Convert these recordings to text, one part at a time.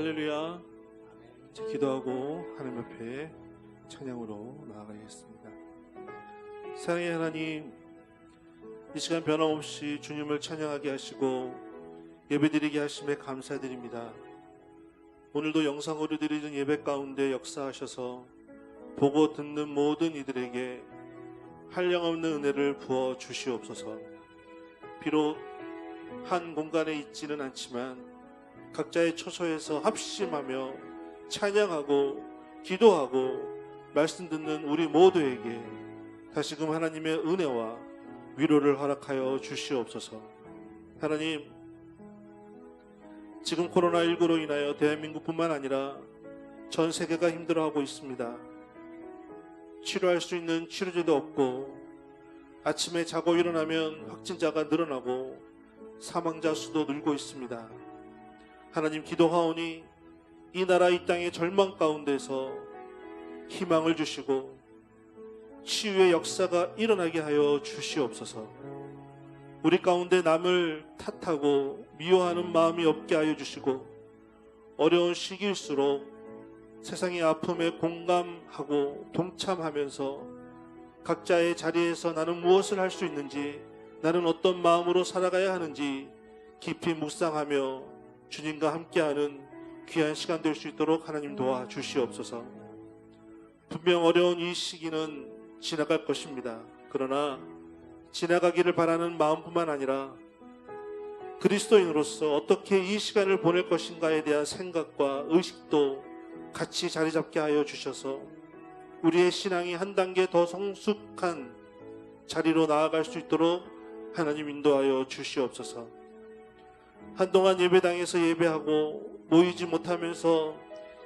할렐루야. 이제 기도하고 하나님 앞에 찬양으로 나아가겠습니다. 사랑의 하나님, 이 시간 변함없이 주님을 찬양하게 하시고 예배드리게 하심에 감사드립니다. 오늘도 영상으로 드리는 예배 가운데 역사하셔서 보고 듣는 모든 이들에게 한량없는 은혜를 부어 주시옵소서. 비록 한 공간에 있지는 않지만 각자의 처소에서 합심하며 찬양하고 기도하고 말씀 듣는 우리 모두에게 다시금 하나님의 은혜와 위로를 허락하여 주시옵소서. 하나님, 지금 코로나19로 인하여 대한민국뿐만 아니라 전 세계가 힘들어하고 있습니다. 치료할 수 있는 치료제도 없고 아침에 자고 일어나면 확진자가 늘어나고 사망자 수도 늘고 있습니다. 하나님, 기도하오니 이 나라 이 땅의 절망 가운데서 희망을 주시고 치유의 역사가 일어나게 하여 주시옵소서. 우리 가운데 남을 탓하고 미워하는 마음이 없게 하여 주시고 어려운 시기일수록 세상의 아픔에 공감하고 동참하면서 각자의 자리에서 나는 무엇을 할 수 있는지, 나는 어떤 마음으로 살아가야 하는지 깊이 묵상하며 주님과 함께하는 귀한 시간 될 수 있도록 하나님 도와주시옵소서. 분명 어려운 이 시기는 지나갈 것입니다. 그러나 지나가기를 바라는 마음뿐만 아니라 그리스도인으로서 어떻게 이 시간을 보낼 것인가에 대한 생각과 의식도 같이 자리 잡게 하여 주셔서 우리의 신앙이 한 단계 더 성숙한 자리로 나아갈 수 있도록 하나님 인도하여 주시옵소서. 한동안 예배당에서 예배하고 모이지 못하면서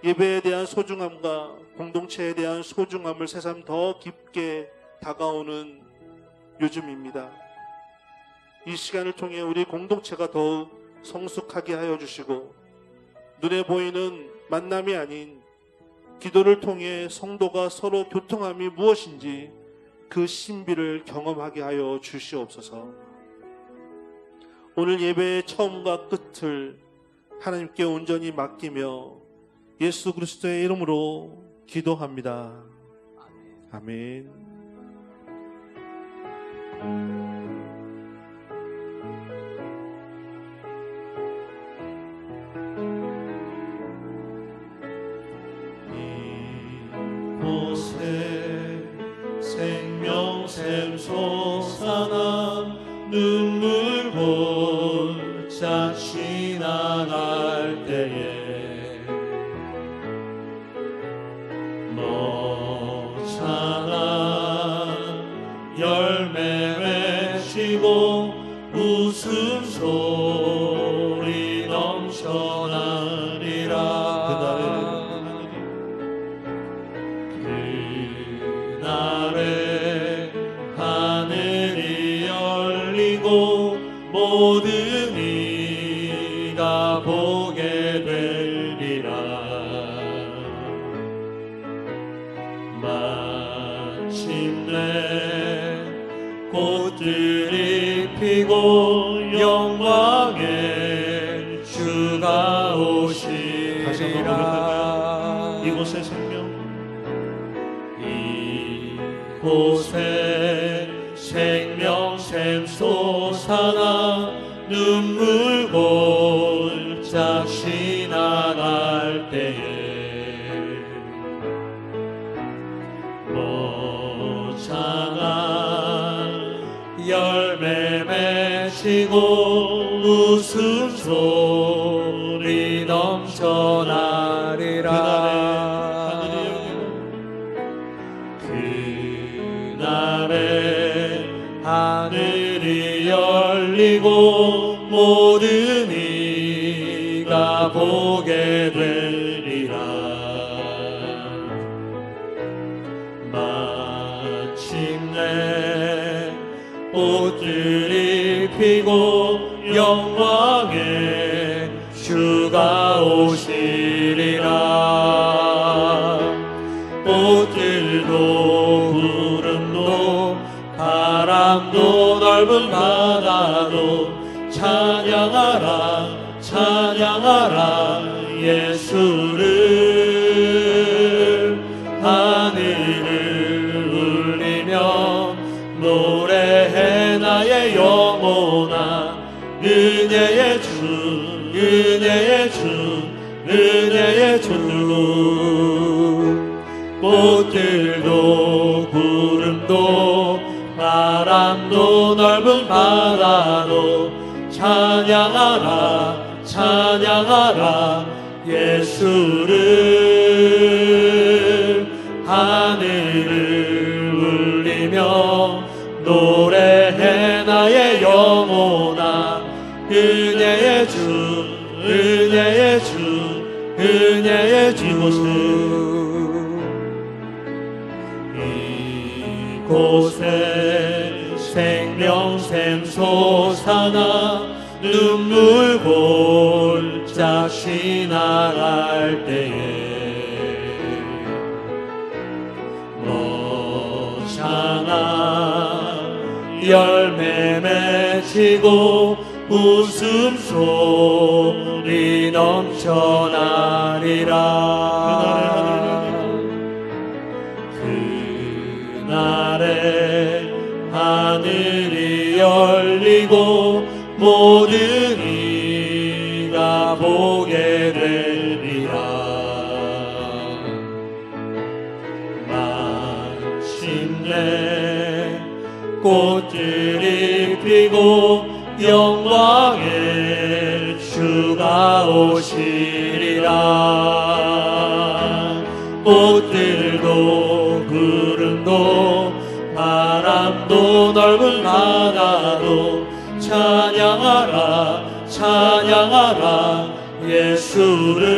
예배에 대한 소중함과 공동체에 대한 소중함을 새삼 더 깊게 다가오는 요즘입니다. 이 시간을 통해 우리 공동체가 더욱 성숙하게 하여 주시고 눈에 보이는 만남이 아닌 기도를 통해 성도가 서로 교통함이 무엇인지 그 신비를 경험하게 하여 주시옵소서. 오늘 예배의 처음과 끝을 하나님께 온전히 맡기며 예수 그리스도의 이름으로 기도합니다. 아멘. 이곳에 생명샘 솟아나 눈물 골짝 지나갈 때에 너찬한 열매 맺히고 웃음소리 넘쳐나리라. 그날에 하늘이 열리고 모든 이가 보게 되리라. 마침내 꽃들이 피고 영광의 주가 오시리라. 이곳의 생명, 이곳에 생명샘 솟아나 눈물 골짝 지나갈 때에 너찬한 열매 맺히고 웃음소리 넘쳐나리라. 그날에 하늘이 열리고 모든 이가 보게 되리라. 마침내 꽃들이 피고 영광의 주가 오시리라. 꽃들도 구름도 바람도 넓은 바다도 찬양하라 찬양하라 예수를 하늘을 울리며 노래해 나의 영혼아 은혜의 주 은혜의 주 은혜의 주 꽃들도 구름도 바람도 넓은 바다도 찬양하라 찬양하라 예수를 하늘을 울리며 노래해 나의 영혼아 은혜의 주 은혜의 주 은혜의 주 이곳에 생명샘 솟아나 눈물 골짝 지나갈 때에 너잖아 열매 맺히고 웃음소리 넘쳐나리라 그날에 하늘이 열리고 모든 이가 보게 되리라 마침내 꽃들이 피고 영광의 주가 오시리라 꽃들도 구름도 바람도 넓은 바다도 찬양하라 찬양하라 예수를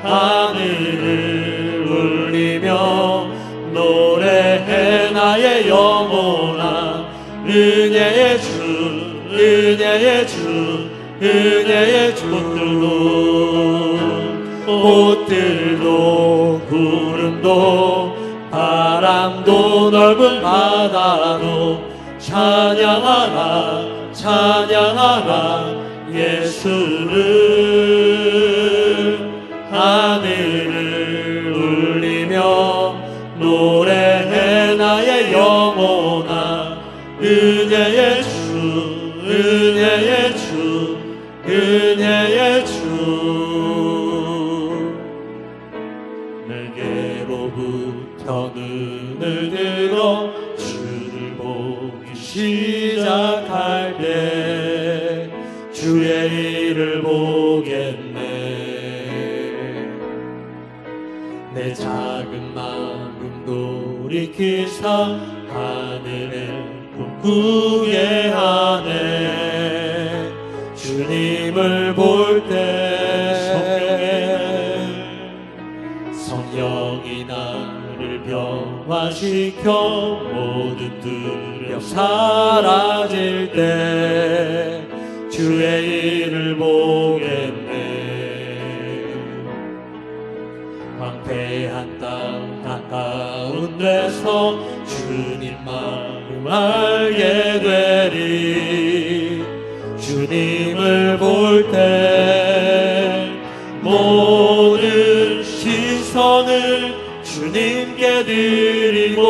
하늘을 울리며 노래해 나의 영혼아 은혜의 주 은혜의 주 은혜의 주 꽃들도 구름도 바람도 넓은 바다도 찬양하라 찬양하라 예수를 하늘을 울리며 노래해 나의 영혼아 은혜의 주 은혜의 주 은혜의 주 내게로부터 눈을 들어 주를 보기 시작할 때 주의 일을 보겠네 내 작은 마음 돌이키사 하늘을 꿈꾸게 하네 주님을 볼 때 성령이 나를 변화시켜 모든 두려움 사라질 때 주의 일을 보겠네 황폐한 땅 가까운 데서 주님 마음 알게 되리 주님을 볼 때 모든 시선을 주님께 드리고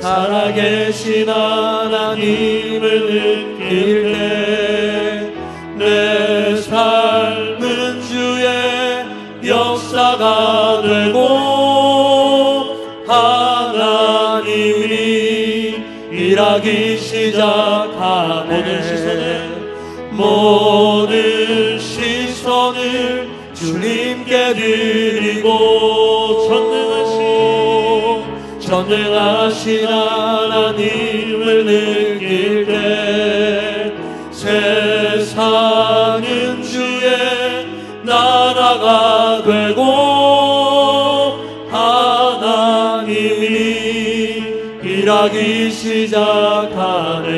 살아계신 하나님을 느낄 때 내 삶은 주의 역사가 되고 하나님이 일하기 시작하네 모든 시선을 주님께 드리고 전능하신 하나님을 느낄 때 세상은 주의 나라가 되고 하나님이 일하기 시작하네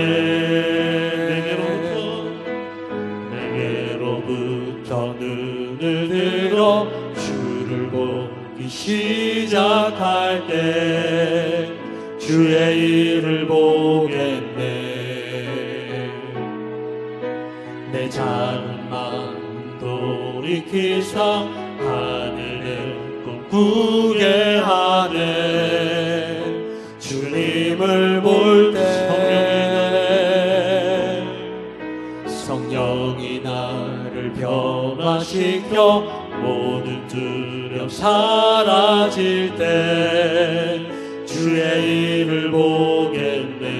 내게로부터 눈을 들어 주를 보기 시작할 때 주의 일을 보겠네 작은 마음 돌이키사 하늘을 꿈꾸게 하네. 주님을 볼 때 성령이 나를 변화시켜 모든 두려움 사라질 때 주의 일을 보겠네.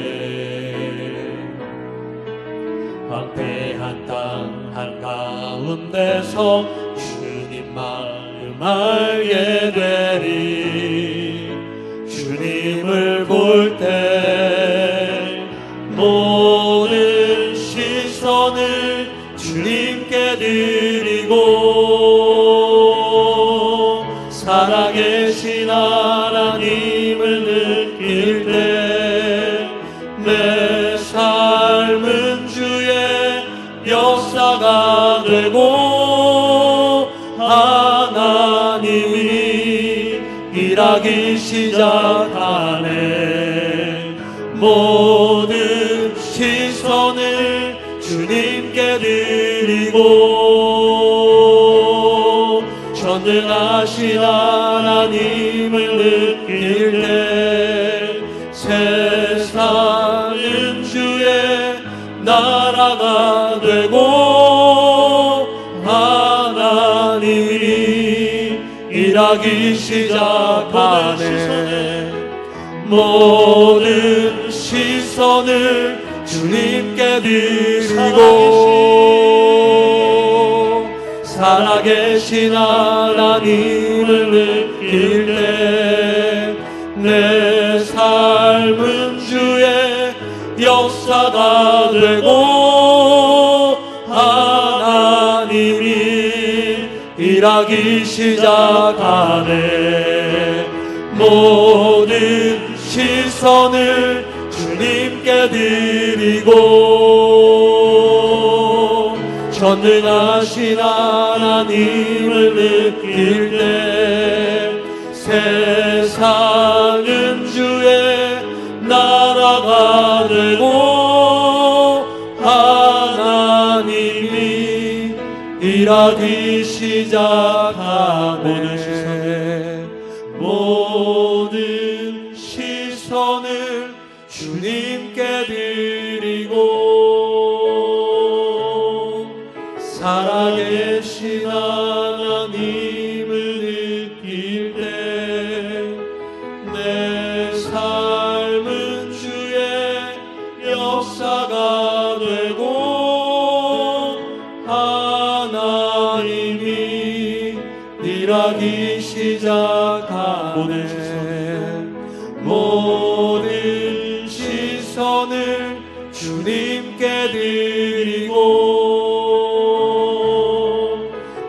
황폐한 땅 한가운데서 주님 마음 알게 되리. 주님을 볼 때 모든 시선을 주님께 드리고 살아계신 하나님을 느낄 때 내 삶은 주의 역사가 되고 하나님이 일하기 시작하네. 모든 시선을 주님께 드리고 전능하신 하나님을 느낄 때 세상은 주의 나라가 되고 하나님이 일하기 시작하네. 모든 시선을 주님께 드리고 살아계신 하나님을 느낄 때 내 삶은 주의 역사가 되고 하나님이 일하기 시작하네. 모든 시선을 주님께 드리고 전능하신 하나님을 느낄 때 세상은 주의 나라가 되고 하나님이 일하기 시작하네. 모든 시선을 주님께 드리고 살아계신 하나님을 느낄 때 내 삶은 주의 역사가 되고 하나님이 일하기 시작하네. 모든 시선을 주님께 드리고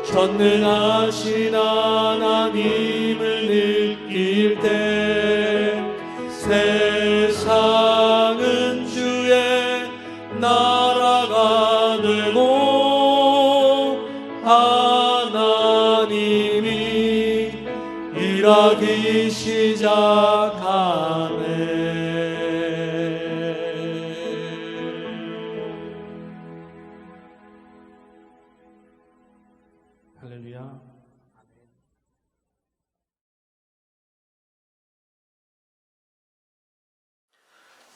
전능하신 하나님을 느낄 때 세상은 주의 나라가 되고 하나님이 일하기 시작하네. 할렐루야.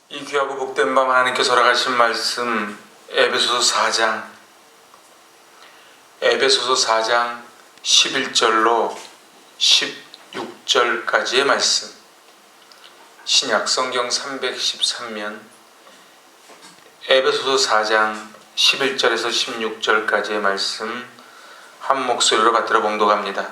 이 귀하고 복된 밤 하나님께서 허락하신 말씀 에베소서 4장 11절로 16절까지의 말씀, 신약 성경 313면 에베소서 4장 11절에서 16절까지의 말씀 한 목소리로 받들어 봉독합니다.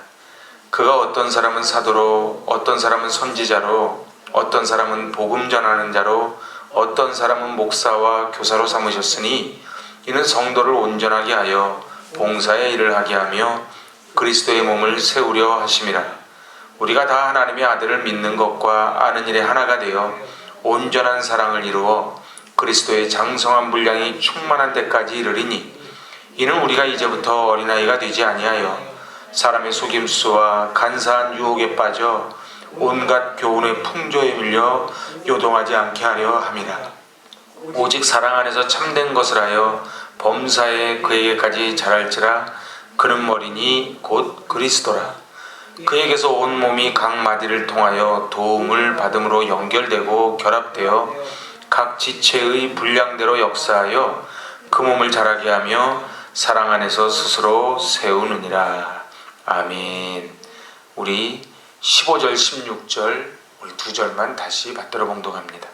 그가 어떤 사람은 사도로, 어떤 사람은 선지자로, 어떤 사람은 복음 전하는 자로, 어떤 사람은 목사와 교사로 삼으셨으니 이는 성도를 온전하게 하여 봉사의 일을 하게 하며 그리스도의 몸을 세우려 하심이라. 우리가 다 하나님의 아들을 믿는 것과 아는 일에 하나가 되어 온전한 사랑을 이루어 그리스도의 장성한 분량이 충만한 데까지 이르리니 이는 우리가 이제부터 어린아이가 되지 아니하여 사람의 속임수와 간사한 유혹에 빠져 온갖 교훈의 풍조에 밀려 요동하지 않게 하려 함이라. 오직 사랑 안에서 참된 것을 하여 범사에 그에게까지 자랄지라. 그는 머리니 곧 그리스도라. 그에게서 온 몸이 각 마디를 통하여 도움을 받음으로 연결되고 결합되어 각 지체의 분량대로 역사하여 그 몸을 자라게 하며 사랑 안에서 스스로 세우느니라. 아멘. 우리 15절 16절 우리 두 절만 다시 받들어 봉독합니다.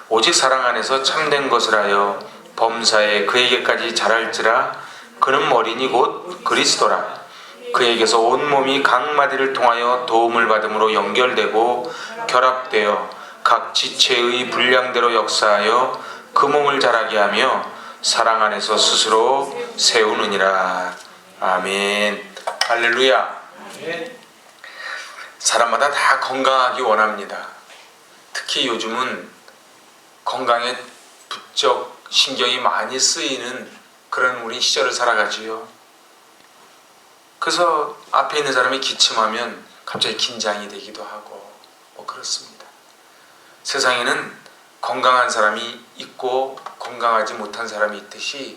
오직 사랑 안에서 참된 것을 하여 범사에 그에게까지 자랄지라. 그는 머리니 곧 그리스도라. 그에게서 온 몸이 각 마디를 통하여 도움을 받음으로 연결되고 결합되어 각 지체의 분량대로 역사하여 그 몸을 자라게 하며 사랑 안에서 스스로 세우느니라. 아멘. 할렐루야. 사람마다 다 건강하기 원합니다. 특히 요즘은 건강에 부쩍 신경이 많이 쓰이는 그런 우리 시절을 살아가지요. 그래서 앞에 있는 사람이 기침하면 갑자기 긴장이 되기도 하고 뭐 그렇습니다. 세상에는 건강한 사람이 있고 건강하지 못한 사람이 있듯이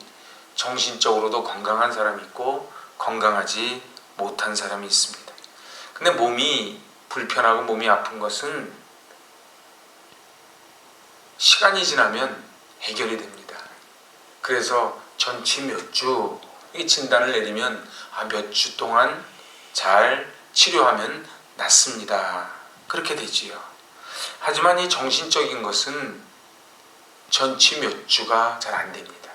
정신적으로도 건강한 사람이 있고 건강하지 못한 사람이 있습니다. 근데 몸이 불편하고 몸이 아픈 것은 시간이 지나면 해결이 됩니다. 그래서 전치 몇 주 진단을 내리면 몇 주 동안 잘 치료하면 낫습니다. 그렇게 되지요. 하지만 이 정신적인 것은 전치 몇 주가 잘 안 됩니다.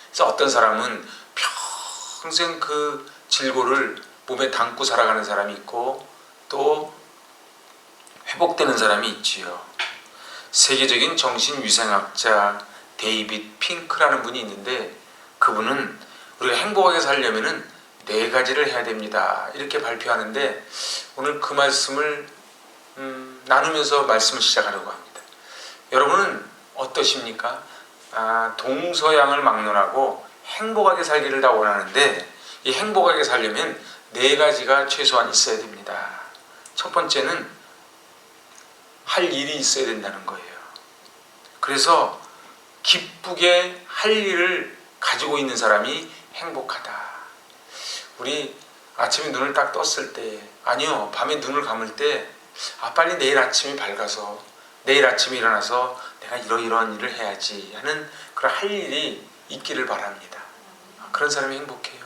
그래서 어떤 사람은 평생 그 질고를 몸에 담고 살아가는 사람이 있고 또 회복되는 사람이 있지요. 세계적인 정신위생학자 데이빗 핑크라는 분이 있는데 그분은 우리가 행복하게 살려면은 4가지를 해야 됩니다. 이렇게 발표하는데 오늘 그 말씀을 나누면서 말씀을 시작하려고 합니다. 여러분은 어떠십니까? 동서양을 막론하고 행복하게 살기를 다 원하는데 이 행복하게 살려면 4가지가 최소한 있어야 됩니다. 첫 번째는 할 일이 있어야 된다는 거예요. 그래서 기쁘게 할 일을 가지고 있는 사람이 행복하다. 우리 아침에 눈을 딱 떴을 때, 아니요, 밤에 눈을 감을 때, 빨리 내일 아침이 밝아서, 내일 아침에 일어나서 내가 이러이러한 일을 해야지 하는 그런 할 일이 있기를 바랍니다. 그런 사람이 행복해요.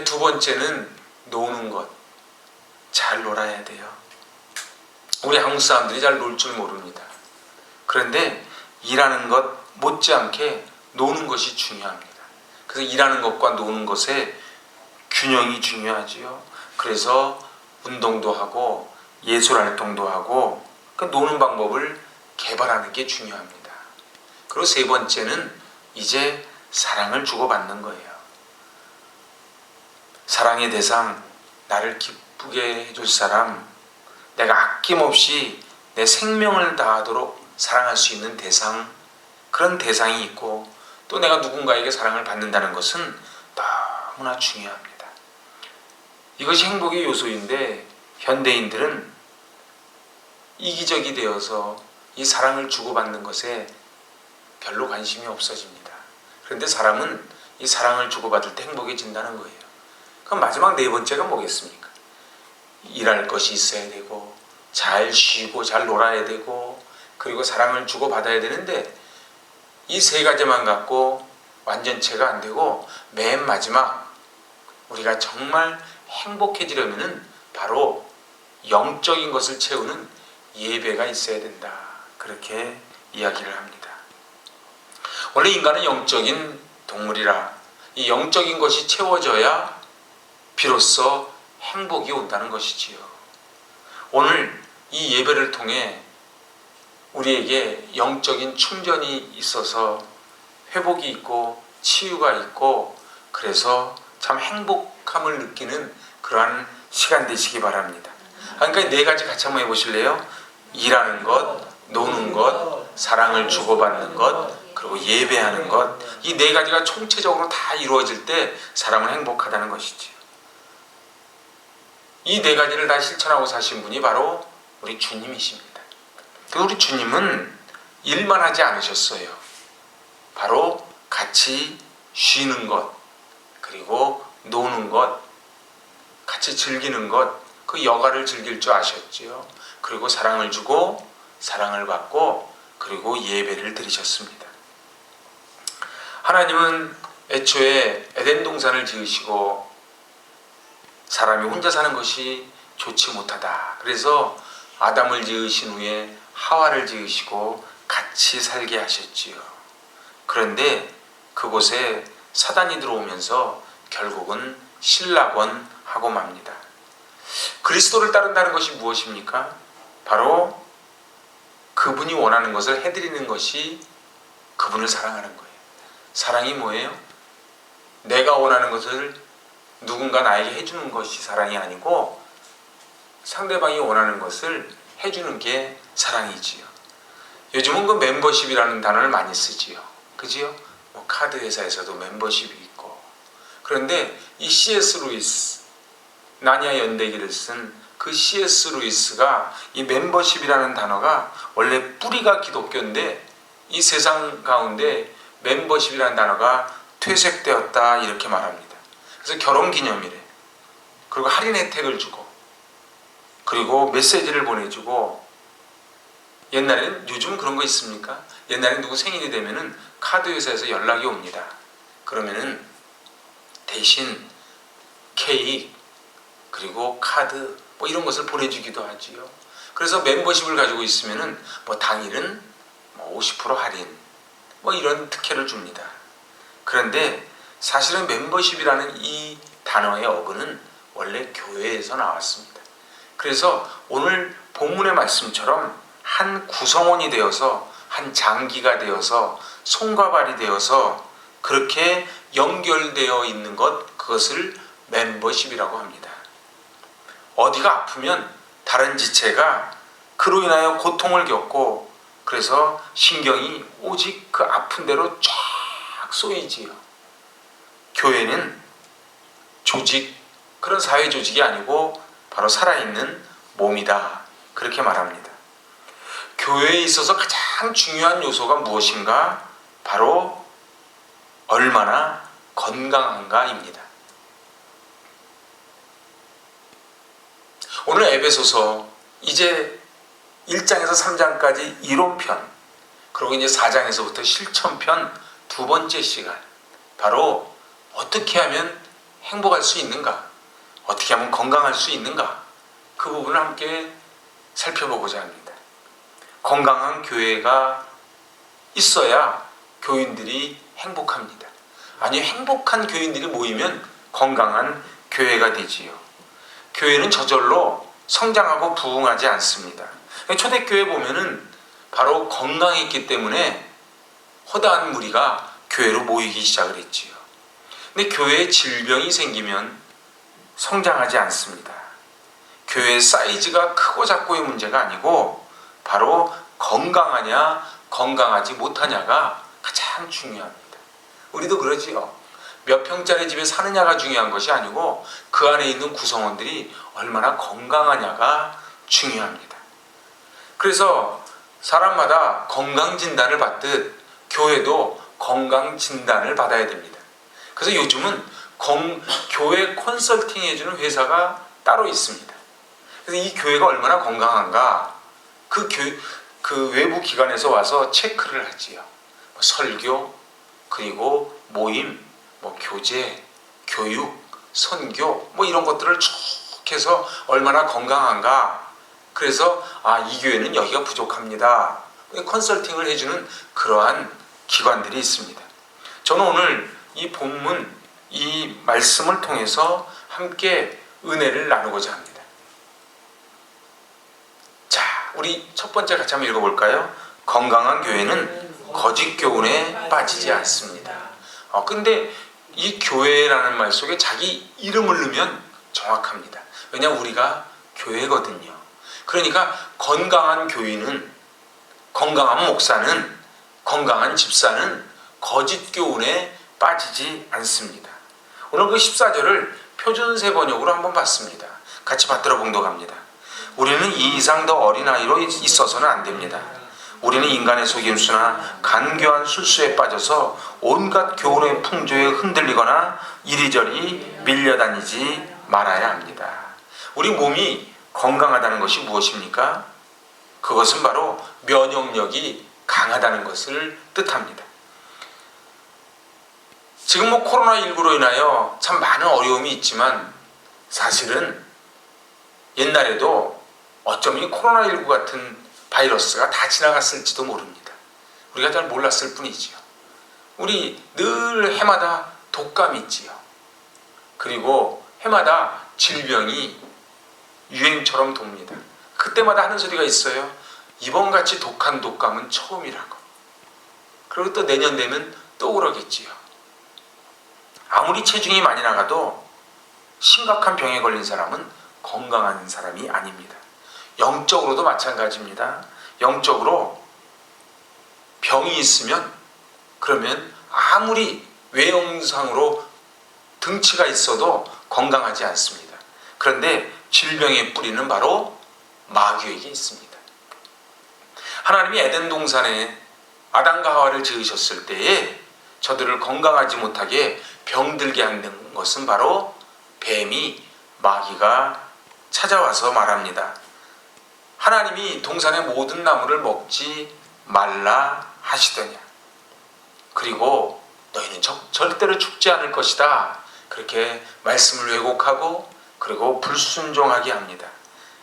두 번째는 노는 것. 잘 놀아야 돼요. 우리 한국 사람들이 잘 놀 줄 모릅니다. 그런데 일하는 것 못지않게 노는 것이 중요합니다. 그래서 일하는 것과 노는 것의 균형이 중요하지요. 그래서 운동도 하고 예술활동도 하고 그 노는 방법을 개발하는 게 중요합니다. 그리고 세 번째는 이제 사랑을 주고받는 거예요. 사랑의 대상, 나를 기쁘게 해줄 사람, 내가 아낌없이 내 생명을 다하도록 사랑할 수 있는 대상, 그런 대상이 있고 또 내가 누군가에게 사랑을 받는다는 것은 너무나 중요합니다. 이것이 행복의 요소인데 현대인들은 이기적이 되어서 이 사랑을 주고받는 것에 별로 관심이 없어집니다. 그런데 사람은 이 사랑을 주고받을 때 행복해진다는 거예요. 그럼 마지막 4번째가 뭐겠습니까? 일할 것이 있어야 되고 잘 쉬고 잘 놀아야 되고 그리고 사랑을 주고받아야 되는데 이 3가지만 갖고 완전체가 안 되고 맨 마지막 우리가 정말 행복해지려면은 바로 영적인 것을 채우는 예배가 있어야 된다. 그렇게 이야기를 합니다. 원래 인간은 영적인 동물이라 이 영적인 것이 채워져야 비로소 행복이 온다는 것이지요. 오늘 이 예배를 통해 우리에게 영적인 충전이 있어서 회복이 있고 치유가 있고 그래서 참 행복함을 느끼는 그러한 시간 되시기 바랍니다. 그러니까 4가지 같이 한번 해보실래요? 일하는 것, 노는 것, 사랑을 주고받는 것, 그리고 예배하는 것. 이 4가지가 총체적으로 다 이루어질 때 사람은 행복하다는 것이지요. 이 4가지를 다 실천하고 사신 분이 바로 우리 주님이십니다. 우리 주님은 일만 하지 않으셨어요. 바로 같이 쉬는 것, 그리고 노는 것, 같이 즐기는 것, 그 여가를 즐길 줄 아셨지요. 그리고 사랑을 주고 사랑을 받고 그리고 예배를 드리셨습니다. 하나님은 애초에 에덴 동산을 지으시고 사람이 혼자 사는 것이 좋지 못하다. 그래서 아담을 지으신 후에 하와를 지으시고 같이 살게 하셨지요. 그런데 그곳에 사단이 들어오면서 결국은 실락원하고 맙니다. 그리스도를 따른다는 것이 무엇입니까? 바로 그분이 원하는 것을 해드리는 것이 그분을 사랑하는 거예요. 사랑이 뭐예요? 내가 원하는 것을 누군가 나에게 해주는 것이 사랑이 아니고 상대방이 원하는 것을 해주는 게 사랑이지요. 요즘은 그 멤버십이라는 단어를 많이 쓰지요. 그지요? 뭐 카드 회사에서도 멤버십이 있고. 그런데 이 C.S. 루이스, 나니아 연대기를 쓴 그 C.S. 루이스가 이 멤버십이라는 단어가 원래 뿌리가 기독교인데 이 세상 가운데 멤버십이라는 단어가 퇴색되었다 이렇게 말합니다. 그래서 결혼기념일에 그리고 할인 혜택을 주고 그리고 메시지를 보내주고 옛날에는 요즘 그런 거 있습니까? 옛날에 누구 생일이 되면은 카드 회사에서 연락이 옵니다. 그러면은 대신 케이크 그리고 카드 뭐 이런 것을 보내주기도 하지요. 그래서 멤버십을 가지고 있으면은 뭐 당일은 뭐 50% 할인 뭐 이런 특혜를 줍니다. 그런데 사실은 멤버십이라는 이 단어의 어근은 원래 교회에서 나왔습니다. 그래서 오늘 본문의 말씀처럼 한 구성원이 되어서 한 장기가 되어서 손과 발이 되어서 그렇게 연결되어 있는 것, 그것을 멤버십이라고 합니다. 어디가 아프면 다른 지체가 그로 인하여 고통을 겪고 그래서 신경이 오직 그 아픈 대로 쫙 쏘이지요. 교회는 조직, 그런 사회 조직이 아니고 바로 살아있는 몸이다. 그렇게 말합니다. 교회에 있어서 가장 중요한 요소가 무엇인가? 바로 얼마나 건강한가입니다. 오늘 에베소서 이제 1장에서 3장까지 이론편, 그리고 이제 4장에서부터 실천편 두 번째 시간, 바로 어떻게 하면 행복할 수 있는가, 어떻게 하면 건강할 수 있는가, 그 부분을 함께 살펴보고자 합니다. 건강한 교회가 있어야 교인들이 행복합니다. 아니, 행복한 교인들이 모이면 건강한 교회가 되지요. 교회는 저절로 성장하고 부흥하지 않습니다. 초대교회 보면은 바로 건강했기 때문에 허다한 무리가 교회로 모이기 시작을 했지요. 근데 교회에 질병이 생기면 성장하지 않습니다. 교회의 사이즈가 크고 작고의 문제가 아니고 바로 건강하냐 건강하지 못하냐가 가장 중요합니다. 우리도 그러지요. 몇 평짜리 집에 사느냐가 중요한 것이 아니고 그 안에 있는 구성원들이 얼마나 건강하냐가 중요합니다. 그래서 사람마다 건강진단을 받듯 교회도 건강진단을 받아야 됩니다. 그래서 요즘은 교회 컨설팅 해주는 회사가 따로 있습니다. 그래서 이 교회가 얼마나 건강한가 그 외부 기관에서 와서 체크를 하지요. 설교, 그리고 모임, 교제, 교육, 선교 이런 것들을 쭉 해서 얼마나 건강한가. 그래서 이 교회는 여기가 부족합니다. 컨설팅을 해주는 그러한 기관들이 있습니다. 저는 오늘 이 본문, 이 말씀을 통해서 함께 은혜를 나누고자 합니다. 자, 우리 첫 번째 같이 한번 읽어볼까요? 건강한 교회는 거짓 교훈에 빠지지 않습니다. 근데 이 교회라는 말 속에 자기 이름을 넣으면 정확합니다. 왜냐하면 우리가 교회거든요. 그러니까 건강한 교인은, 건강한 목사는, 건강한 집사는 거짓 교훈에 빠지지 않습니다. 오늘 그 14절을 표준세 번역으로 한번 봤습니다. 같이 받들어 봉독합니다. 우리는 이 이상 더 어린아이로 있어서는 안 됩니다. 우리는 인간의 속임수나 간교한 술수에 빠져서 온갖 교훈의 풍조에 흔들리거나 이리저리 밀려다니지 말아야 합니다. 우리 몸이 건강하다는 것이 무엇입니까? 그것은 바로 면역력이 강하다는 것을 뜻합니다. 지금 코로나19로 인하여 참 많은 어려움이 있지만 사실은 옛날에도 어쩌면 코로나19 같은 바이러스가 다 지나갔을지도 모릅니다. 우리가 잘 몰랐을 뿐이지요. 우리 늘 해마다 독감이 있지요. 그리고 해마다 질병이 유행처럼 돕니다. 그때마다 하는 소리가 있어요. 이번같이 독한 독감은 처음이라고. 그리고 또 내년 되면 또 그러겠지요. 아무리 체중이 많이 나가도 심각한 병에 걸린 사람은 건강한 사람이 아닙니다. 영적으로도 마찬가지입니다. 영적으로 병이 있으면 그러면 아무리 외형상으로 등치가 있어도 건강하지 않습니다. 그런데 질병의 뿌리는 바로 마귀에게 있습니다. 하나님이 에덴 동산에 아담과 하와를 지으셨을 때에 저들을 건강하지 못하게 병들게 한 것은 바로 뱀이 마귀가 찾아와서 말합니다. 하나님이 동산의 모든 나무를 먹지 말라 하시더냐. 그리고 너희는 절대로 죽지 않을 것이다. 그렇게 말씀을 왜곡하고 그리고 불순종하게 합니다.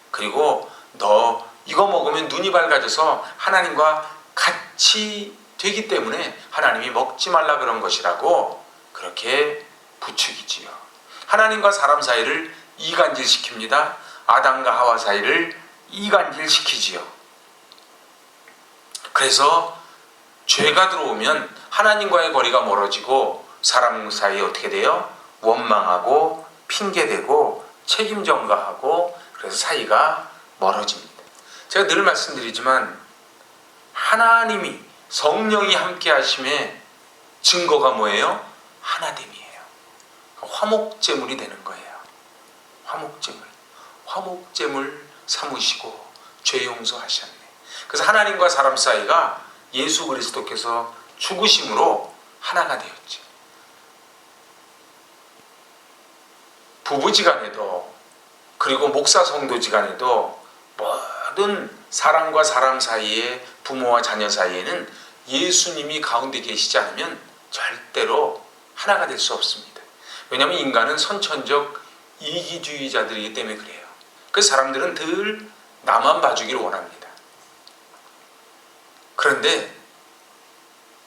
그리고 너 이거 먹으면 눈이 밝아져서 하나님과 같이 되기 때문에 하나님이 먹지 말라 그런 것이라고 그렇게 부추기지요. 하나님과 사람 사이를 이간질시킵니다. 아담과 하와 사이를 이간질시키지요. 그래서 죄가 들어오면 하나님과의 거리가 멀어지고 사람 사이에 어떻게 돼요? 원망하고 핑계대고 책임 전가하고 그래서 사이가 멀어집니다. 제가 늘 말씀드리지만 하나님이 성령이 함께 하심의 증거가 뭐예요? 하나됨이에요. 화목제물이 되는 거예요. 화목제물 삼으시고 죄 용서하셨네. 그래서 하나님과 사람 사이가 예수 그리스도께서 죽으심으로 하나가 되었죠. 부부지간에도 그리고 목사 성도지간에도 모든 사람과 사람 사이에 부모와 자녀 사이에는 예수님이 가운데 계시지 않으면 절대로 하나가 될 수 없습니다. 왜냐하면 인간은 선천적 이기주의자들이기 때문에 그래요. 그 사람들은 늘 나만 봐주기를 원합니다. 그런데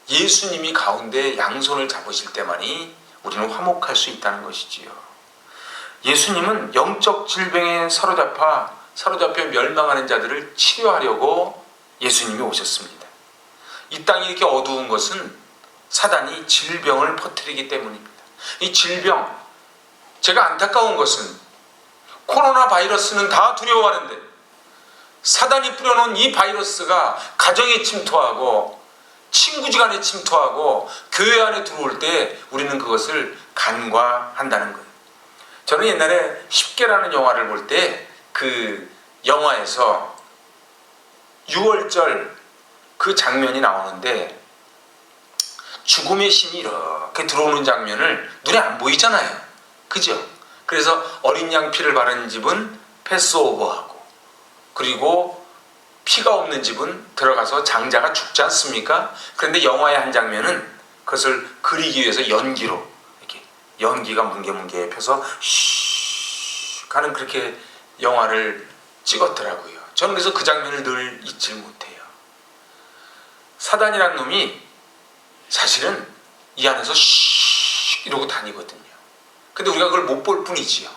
예수님이 가운데 양손을 잡으실 때만이 우리는 화목할 수 있다는 것이지요. 예수님은 영적 질병에 사로잡혀 멸망하는 자들을 치료하려고 예수님이 오셨습니다. 이 땅이 이렇게 어두운 것은 사단이 질병을 퍼뜨리기 때문입니다. 이 질병, 제가 안타까운 것은 코로나 바이러스는 다 두려워하는데 사단이 뿌려놓은 이 바이러스가 가정에 침투하고 친구지간에 침투하고 교회 안에 들어올 때 우리는 그것을 간과한다는 거예요. 저는 옛날에 10개라는 영화를 볼 때 그 영화에서 6월절 그 장면이 나오는데 죽음의 신이 이렇게 들어오는 장면을 눈에 안 보이잖아요. 그죠? 그래서 어린 양 피를 바르는 집은 패스오버하고 그리고 피가 없는 집은 들어가서 장자가 죽지 않습니까? 그런데 영화의 한 장면은 그것을 그리기 위해서 연기로 이렇게 연기가 뭉게뭉게 펴서 쉬 하는 그렇게 영화를 찍었더라고요. 저는 그래서 그 장면을 늘 잊질 못해요. 사단이란 놈이 사실은 이 안에서 쉬 이러고 다니거든요. 근데 우리가 그걸 못 볼 뿐이지요.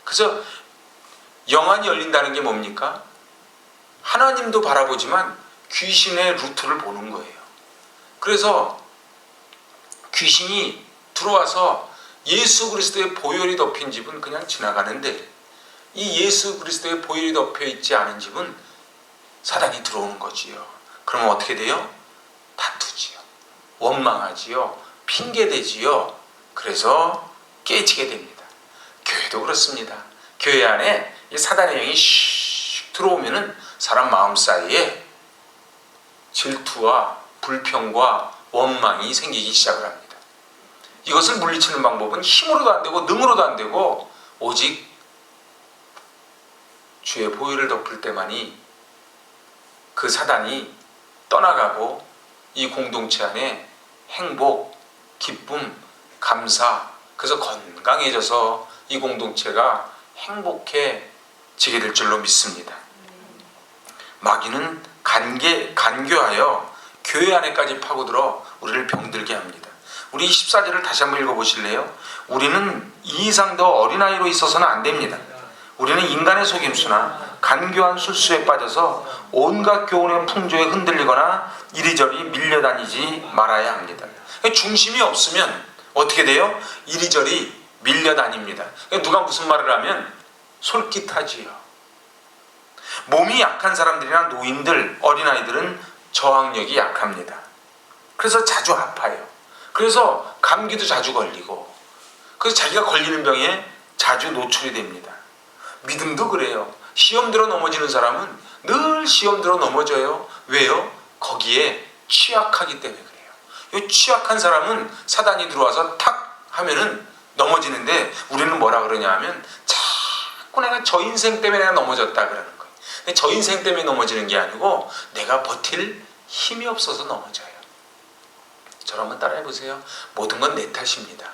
그래서 영안이 열린다는 게 뭡니까? 하나님도 바라보지만 귀신의 루트를 보는 거예요. 그래서 귀신이 들어와서 예수 그리스도의 보혈이 덮인 집은 그냥 지나가는데 이 예수 그리스도의 보혈이 덮여 있지 않은 집은 사단이 들어오는 거지요. 그러면 어떻게 돼요? 다투지요. 원망하지요. 핑계대지요. 그래서 깨지게 됩니다. 교회도 그렇습니다. 교회 안에 이 사단의 영이 슉 들어오면은 사람 마음 사이에 질투와 불평과 원망이 생기기 시작을 합니다. 이것을 물리치는 방법은 힘으로도 안 되고 능으로도 안 되고 오직 주의 보혈을 덮을 때만이 그 사단이 떠나가고 이 공동체 안에 행복, 기쁨, 감사, 그래서 건강해져서 이 공동체가 행복해지게 될 줄로 믿습니다. 마귀는 간교하여 교회 안에까지 파고들어 우리를 병들게 합니다. 우리 14절을 다시 한번 읽어보실래요? 우리는 이 이상 더 어린아이로 있어서는 안 됩니다. 우리는 인간의 속임수나 간교한 술수에 빠져서 온갖 교훈의 풍조에 흔들리거나 이리저리 밀려다니지 말아야 합니다. 중심이 없으면 어떻게 돼요? 이리저리 밀려다닙니다. 누가 무슨 말을 하면 솔깃하지요. 몸이 약한 사람들이나 노인들, 어린아이들은 저항력이 약합니다. 그래서 자주 아파요. 그래서 감기도 자주 걸리고, 그래서 자기가 걸리는 병에 자주 노출이 됩니다. 믿음도 그래요. 시험 들어 넘어지는 사람은 늘 시험 들어 넘어져요. 왜요? 거기에 취약하기 때문에 그래요. 이 취약한 사람은 사단이 들어와서 탁 하면은 넘어지는데, 우리는 뭐라 그러냐 하면 자꾸 내가 저 인생 때문에 내가 넘어졌다 그러는 거예요. 근데 저 인생 때문에 넘어지는 게 아니고 내가 버틸 힘이 없어서 넘어져요. 저를 한번 따라해 보세요. 모든 건 내 탓입니다.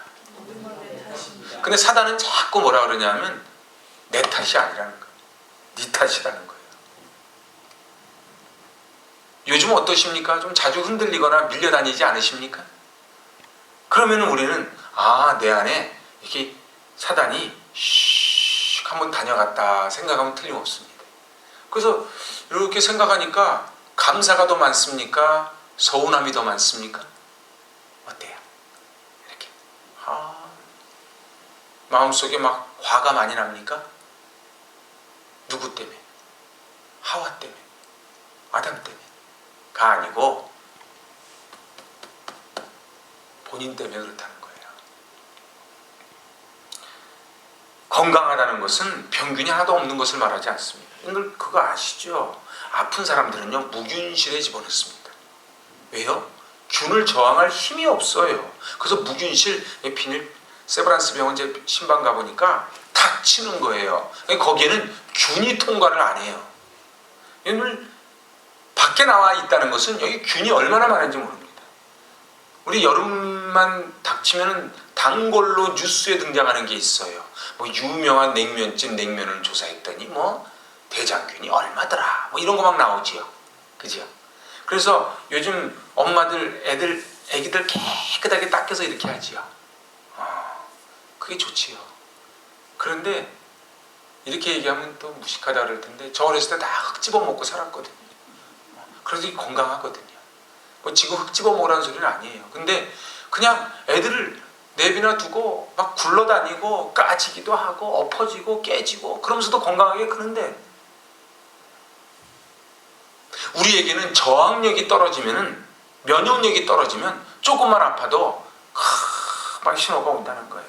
근데 사단은 자꾸 뭐라 그러냐 하면 내 탓이 아니라는 거예요. 네 탓이라는 거예요. 요즘 어떠십니까? 좀 자주 흔들리거나 밀려다니지 않으십니까? 그러면 우리는 내 안에 이렇게 사단이 슉 한번 다녀갔다 생각하면 틀림없습니다. 그래서 이렇게 생각하니까 감사가 더 많습니까? 서운함이 더 많습니까? 어때요? 이렇게 마음속에 막 화가 많이 납니까? 누구 때문에? 하와 때문에? 아담 때문에?가 아니고 본인 때문에 그렇다는 거예요. 건강하다는 것은 병균이 하나도 없는 것을 말하지 않습니다. 그거 아시죠? 아픈 사람들은요, 무균실에 집어넣습니다. 왜요? 균을 저항할 힘이 없어요. 그래서 무균실, 비닐 세브란스 병원 제 신방 가보니까 탁 치는 거예요. 거기에는 균이 통과를 안 해요. 오늘 밖에 나와 있다는 것은 여기 균이 얼마나 많은지 모릅니다. 우리 여름만 닥치면 단골로 뉴스에 등장하는 게 있어요. 유명한 냉면집 냉면을 조사했더니 대장균이 얼마더라. 이런 거 막 나오지요. 그죠? 그래서 요즘 엄마들 애기들 깨끗하게 닦여서 이렇게 하지요. 그게 좋지요. 그런데 이렇게 얘기하면 또 무식하다 그럴 텐데, 저 어렸을 때 다 흙 집어 먹고 살았거든요. 그래서 건강하거든요. 지금 흙 집어 먹으라는 소리는 아니에요. 근데 그냥 애들을 내비나 두고 막 굴러다니고 까지기도 하고 엎어지고 깨지고 그러면서도 건강하게 크는데, 우리에게는 저항력이 떨어지면은, 면역력이 떨어지면 조금만 아파도 막 신호가 온다는 거예요.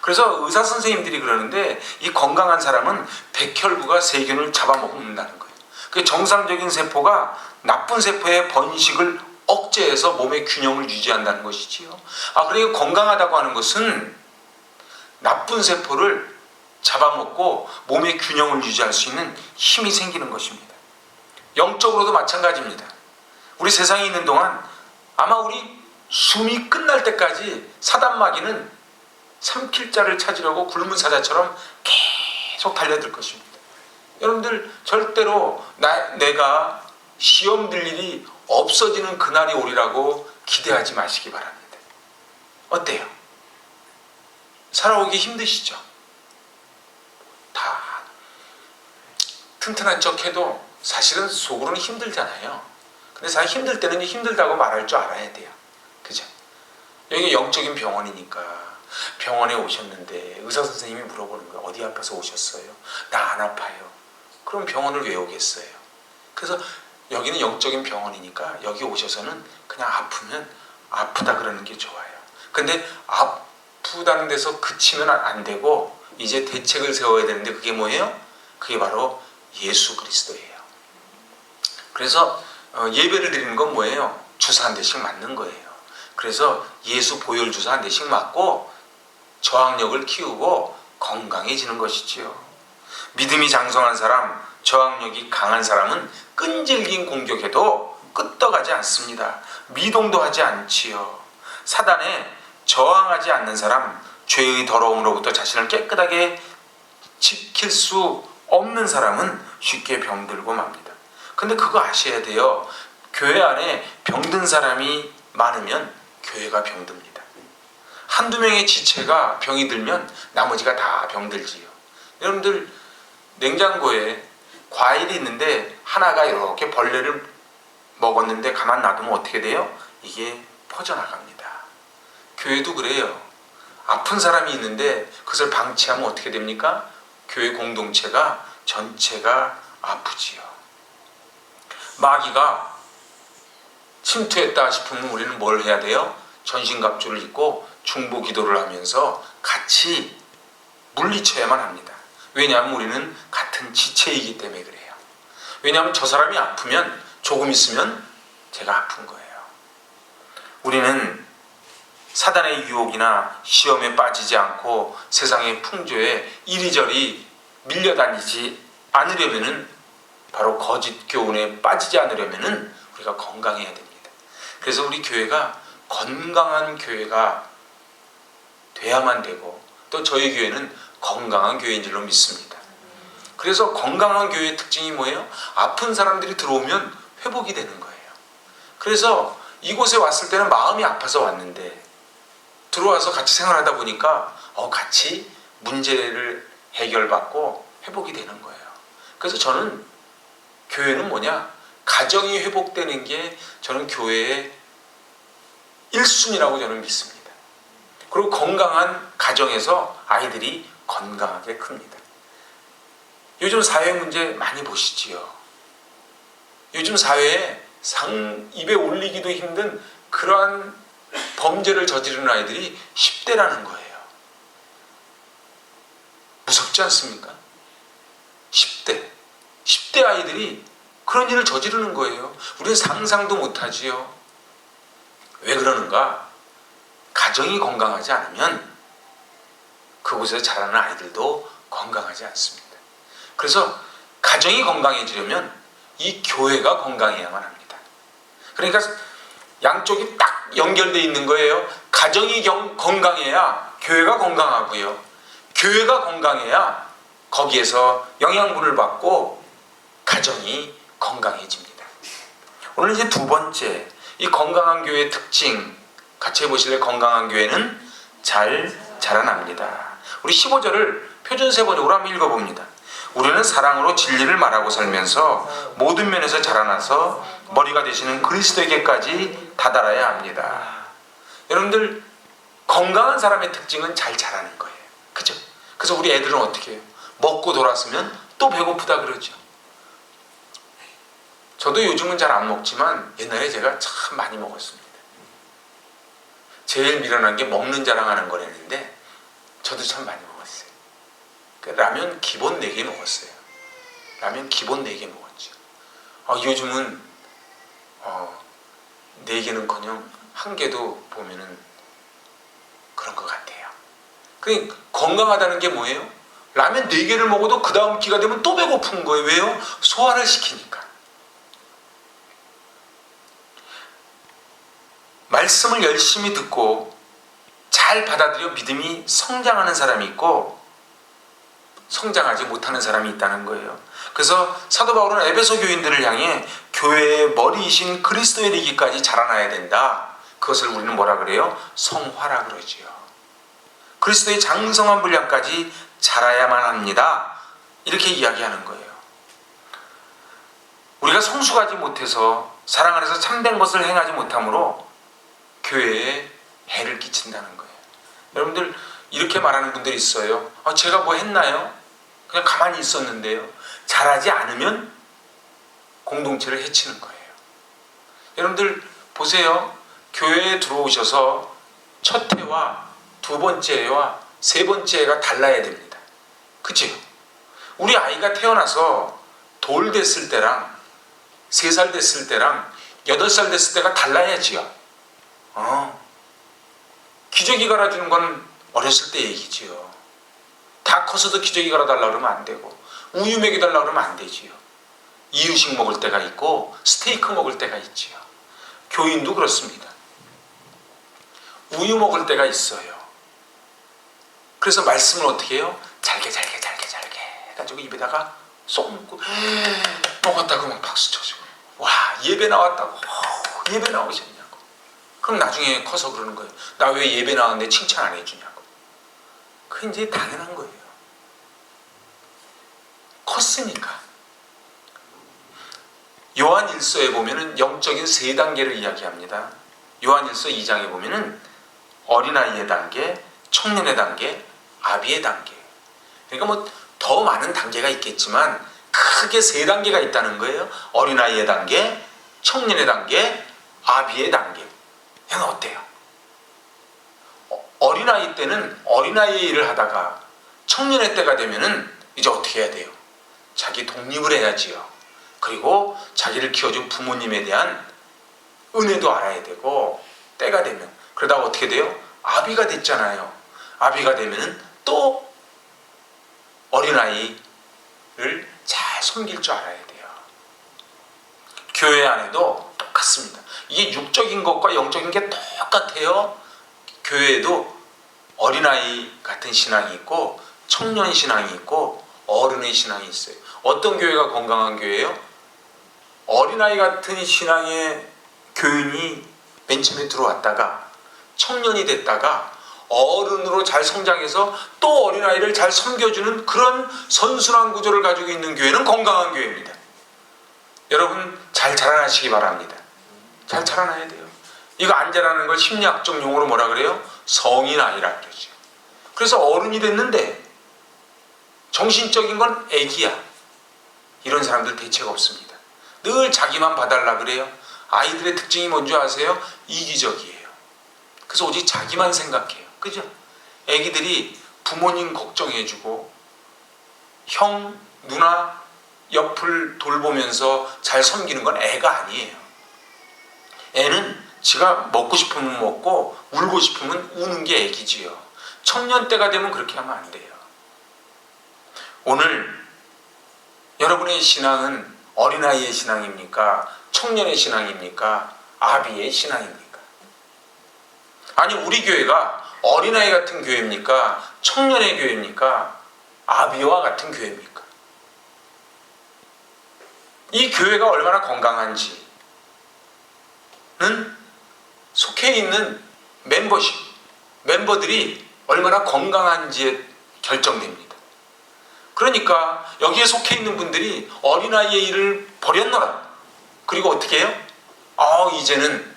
그래서 의사 선생님들이 그러는데, 이 건강한 사람은 백혈구가 세균을 잡아먹는다는 거예요. 그 정상적인 세포가 나쁜 세포의 번식을 억제해서 몸의 균형을 유지한다는 것이지요. 그리고 건강하다고 하는 것은 나쁜 세포를 잡아먹고 몸의 균형을 유지할 수 있는 힘이 생기는 것입니다. 영적으로도 마찬가지입니다. 우리 세상에 있는 동안 아마 우리 숨이 끝날 때까지 사단 마귀는 삼킬 자를 찾으려고 굶은 사자처럼 계속 달려들 것입니다. 여러분들 절대로 내가 시험 들 일이 없어지는 그날이 오리라고 기대하지 마시기 바랍니다. 어때요? 살아오기 힘드시죠? 다 튼튼한 척 해도 사실은 속으로는 힘들잖아요. 근데 사실 힘들 때는 힘들다고 말할 줄 알아야 돼요. 그죠? 여기 영적인 병원이니까 병원에 오셨는데 의사 선생님이 물어보는 거예요. 어디 아파서 오셨어요? 나 안 아파요. 그럼 병원을 왜 오겠어요? 그래서 여기는 영적인 병원이니까 여기 오셔서는 그냥 아프면 아프다 그러는 게 좋아요. 근데 아프다는 데서 그치면 안 되고 이제 대책을 세워야 되는데, 그게 뭐예요? 그게 바로 예수 그리스도예요. 그래서 예배를 드리는 건 뭐예요? 주사 한 대씩 맞는 거예요. 그래서 예수 보혈 주사 한 대씩 맞고 저항력을 키우고 건강해지는 것이지요. 믿음이 장성한 사람, 저항력이 강한 사람은 끈질긴 공격에도 끄떡하지 않습니다. 미동도 하지 않지요. 사단에 저항하지 않는 사람, 죄의 더러움으로부터 자신을 깨끗하게 지킬 수 없는 사람은 쉽게 병들고 맙니다. 근데 그거 아셔야 돼요. 교회 안에 병든 사람이 많으면 교회가 병듭니다. 한두 명의 지체가 병이 들면 나머지가 다 병들지요. 여러분들 냉장고에 과일이 있는데 하나가 이렇게 벌레를 먹었는데 가만 놔두면 어떻게 돼요? 이게 퍼져나갑니다. 교회도 그래요. 아픈 사람이 있는데 그것을 방치하면 어떻게 됩니까? 교회 공동체가 전체가 아프지요. 마귀가 침투했다 싶으면 우리는 뭘 해야 돼요? 전신갑주를 입고 중보 기도를 하면서 같이 물리쳐야만 합니다. 왜냐하면 우리는 같은 지체이기 때문에 그래요. 왜냐하면 저 사람이 아프면 조금 있으면 제가 아픈 거예요. 우리는 사단의 유혹이나 시험에 빠지지 않고 세상의 풍조에 이리저리 밀려다니지 않으려면은, 바로 거짓 교훈에 빠지지 않으려면은 우리가 건강해야 됩니다. 그래서 우리 교회가 건강한 교회가 돼야만 되고, 또 저희 교회는 건강한 교회인 줄로 믿습니다. 그래서 건강한 교회의 특징이 뭐예요? 아픈 사람들이 들어오면 회복이 되는 거예요. 그래서 이곳에 왔을 때는 마음이 아파서 왔는데 들어와서 같이 생활하다 보니까 같이 문제를 해결받고 회복이 되는 거예요. 그래서 저는 교회는 뭐냐? 가정이 회복되는 게 저는 교회의 1순위라고 저는 믿습니다. 그리고 건강한 가정에서 아이들이 건강하게 큽니다. 요즘 사회 문제 많이 보시지요. 요즘 사회에 입에 올리기도 힘든 그러한 범죄를 저지르는 아이들이 10대라는 거예요. 무섭지 않습니까? 10대 아이들이 그런 일을 저지르는 거예요. 우리는 상상도 못하지요. 왜 그러는가? 가정이 건강하지 않으면 그곳에서 자라는 아이들도 건강하지 않습니다. 그래서 가정이 건강해지려면 이 교회가 건강해야만 합니다. 그러니까 양쪽이 딱 연결되어 있는 거예요. 가정이 건강해야 교회가 건강하고요. 교회가 건강해야 거기에서 영양분을 받고 가정이 건강해집니다. 오늘 이제 두 번째, 이 건강한 교회의 특징 같이 해보실래요? 건강한 교회는 잘 자라납니다. 우리 15절을 표준세번역으로 한번 읽어봅니다. 우리는 사랑으로 진리를 말하고 살면서 모든 면에서 자라나서 머리가 되시는 그리스도에게까지 다다라야 합니다. 여러분들, 건강한 사람의 특징은 잘 자라는 거예요. 그죠? 그래서 우리 애들은 어떻게 해요? 먹고 돌았으면 또 배고프다 그러죠. 저도 요즘은 잘 안 먹지만 옛날에 제가 참 많이 먹었습니다. 제일 미련한 게 먹는 자랑하는 거랬는데 저도 참 많이 먹었어요. 라면 기본 4개 먹었어요. 라면 기본 4개 먹었죠. 요즘은 4개는커녕 1개도 보면은 그런 것 같아요. 그러니까 건강하다는 게 뭐예요? 라면 4개를 먹어도 그 다음 끼가 되면 또 배고픈 거예요. 왜요? 소화를 시키니까. 말씀을 열심히 듣고 잘 받아들여 믿음이 성장하는 사람이 있고 성장하지 못하는 사람이 있다는 거예요. 그래서 사도 바울은 에베소 교인들을 향해 교회의 머리이신 그리스도에 이르기까지 자라나야 된다. 그것을 우리는 뭐라 그래요? 성화라 그러지요. 그리스도의 장성한 분량까지 자라야만 합니다. 이렇게 이야기하는 거예요. 우리가 성숙하지 못해서 사랑 안에서 참된 것을 행하지 못함으로 교회에 해를 끼친다는 거예요. 여러분들, 이렇게 말하는 분들이 있어요. 제가 뭐 했나요? 그냥 가만히 있었는데요. 잘하지 않으면 공동체를 해치는 거예요. 여러분들 보세요. 교회에 들어오셔서 첫 해와 두 번째 해와 세 번째 해가 달라야 됩니다. 그치요? 우리 아이가 태어나서 돌 됐을 때랑 3살 됐을 때랑 8살 됐을 때가 달라야지요. 기저귀 갈아주는 건 어렸을 때 얘기지요. 다 커서도 기저귀 갈아달라고 그러면 안 되고, 우유 먹여달라고 그러면 안 되지요. 이유식 먹을 때가 있고 스테이크 먹을 때가 있지요. 교인도 그렇습니다. 우유 먹을 때가 있어요. 그래서 말씀을 어떻게 해요? 잘게 해가지고 입에다가 쏙 넣고 먹었다고 막 박수 쳐주고, 와, 예배 나왔다고, 예배 나오셨냐고. 그럼 나중에 커서 그러는 거예요. 나 왜 예배 나왔는데 칭찬 안 해주냐고. 그게 이제 당연한 거예요. 컸으니까. 요한일서에 보면은 영적인 3단계를 이야기합니다. 요한일서 2장에 보면은 어린아이의 단계, 청년의 단계, 아비의 단계. 그러니까 뭐 더 많은 단계가 있겠지만 크게 3단계가 있다는 거예요. 어린아이의 단계, 청년의 단계, 아비의 단계. 이건 어때요? 어린아이 때는 어린아이의 일을 하다가 청년의 때가 되면은 이제 어떻게 해야 돼요? 자기 독립을 해야지요. 그리고 자기를 키워준 부모님에 대한 은혜도 알아야 되고, 때가 되면 그러다가 어떻게 돼요? 아비가 됐잖아요. 아비가 되면은 또 어린아이를 잘 섬길 줄 알아야 돼요. 교회 안에도 똑같습니다. 이게 육적인 것과 영적인 게 똑같아요. 교회에도 어린아이 같은 신앙이 있고 청년 신앙이 있고 어른의 신앙이 있어요. 어떤 교회가 건강한 교회예요? 어린아이 같은 신앙의 교인이 맨 처음에 들어왔다가 청년이 됐다가 어른으로 잘 성장해서 또 어린아이를 잘 섬겨주는 그런 선순환 구조를 가지고 있는 교회는 건강한 교회입니다. 여러분 잘 자라나시기 바랍니다. 잘 자라나야 돼요. 이거 안 자라는 걸 심리학적 용어로 뭐라 그래요? 성인아이라 그러죠. 그래서 어른이 됐는데 정신적인 건 애기야. 이런 사람들 대책 없습니다. 늘 자기만 봐달라 그래요. 아이들의 특징이 뭔지 아세요? 이기적이에요. 그래서 오직 자기만 생각해요. 그죠? 애기들이 부모님 걱정해주고 형, 누나 옆을 돌보면서 잘 섬기는 건 애가 아니에요. 애는 지가 먹고 싶으면 먹고 울고 싶으면 우는 게 애기지요. 청년 때가 되면 그렇게 하면 안 돼요. 오늘 여러분의 신앙은 어린아이의 신앙입니까? 청년의 신앙입니까? 아비의 신앙입니까? 아니 우리 교회가 어린아이 같은 교회입니까? 청년의 교회입니까? 아비와 같은 교회입니까? 이 교회가 얼마나 건강한지는 속해 있는 멤버들이 얼마나 건강한지에 결정됩니다. 그러니까 여기에 속해 있는 분들이 어린아이의 일을 버렸노라. 그리고 어떻게 해요? 이제는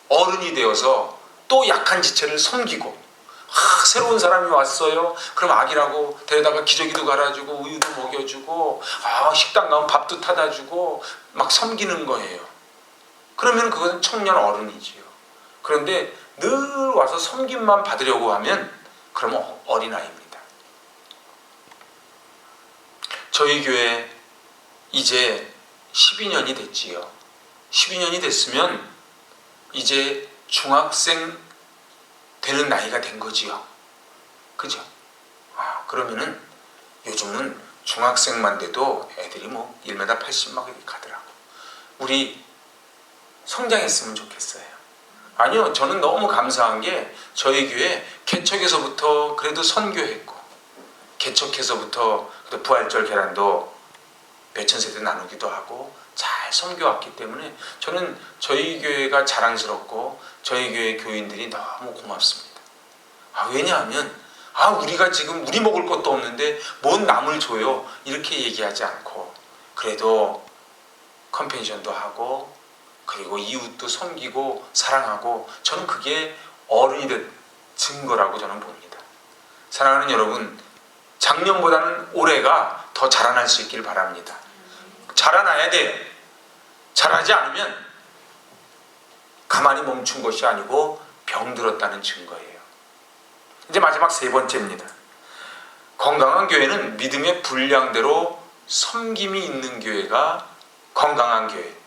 어른이 되어서 또 약한 지체를 섬기고, 새로운 사람이 왔어요. 그럼 아기라고 데려다가 기저귀도 갈아주고 우유도 먹여주고, 식당 가면 밥도 타다 주고 막 섬기는 거예요. 그러면 그것은 청년 어른이지요. 그런데 늘 와서 섬김만 받으려고 하면 그러면 어린아이입니다. 저희 교회 이제 12년이 됐지요. 12년이 됐으면 이제 중학생 되는 나이가 된 거지요. 그죠? 그러면은 요즘은 중학생만 돼도 애들이 뭐 1m 80 막 이렇게 가더라고. 우리 성장했으면 좋겠어요. 아니요, 저는 너무 감사한 게 저희 교회 개척에서부터 그래도 선교했고, 개척해서부터 부활절 계란도 몇천 세대 나누기도 하고 잘 섬겨왔기 때문에 저는 저희 교회가 자랑스럽고 저희 교회 교인들이 너무 고맙습니다. 왜냐하면 우리가 지금 우리 먹을 것도 없는데 뭔 남을 줘요 이렇게 얘기하지 않고, 그래도 컴패니션도 하고 그리고 이웃도 섬기고 사랑하고, 저는 그게 어른이 된 증거라고 저는 봅니다. 사랑하는 여러분, 작년보다는 올해가 더 자라날 수 있길 바랍니다. 자라나야 돼요. 자라지 않으면 가만히 멈춘 것이 아니고 병들었다는 증거예요. 이제 마지막 3번째입니다. 건강한 교회는 믿음의 분량대로 섬김이 있는 교회가 건강한 교회.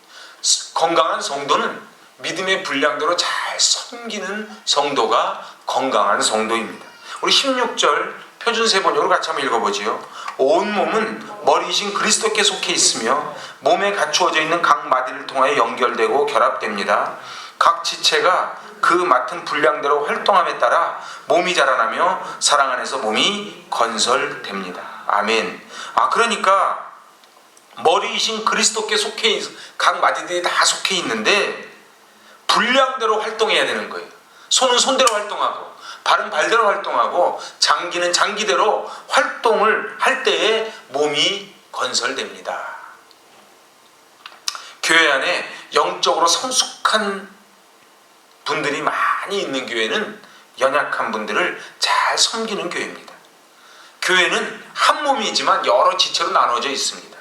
건강한 성도는 믿음의 분량대로 잘 섬기는 성도가 건강한 성도입니다. 우리 16절 표준세 번역으로 같이 한번 읽어보지요. 온 몸은 머리이신 그리스도께 속해 있으며 몸에 갖추어져 있는 각 마디를 통하여 연결되고 결합됩니다. 각 지체가 그 맡은 분량대로 활동함에 따라 몸이 자라나며 사랑 안에서 몸이 건설됩니다. 아멘. 그러니까 머리이신 그리스도께 속해 각 마디들이 다 속해 있는데 분량대로 활동해야 되는 거예요. 손은 손대로 활동하고 발은 발대로 활동하고 장기는 장기대로 활동을 할 때에 몸이 건설됩니다. 교회 안에 영적으로 성숙한 분들이 많이 있는 교회는 연약한 분들을 잘 섬기는 교회입니다. 교회는 한 몸이지만 여러 지체로 나눠져 있습니다.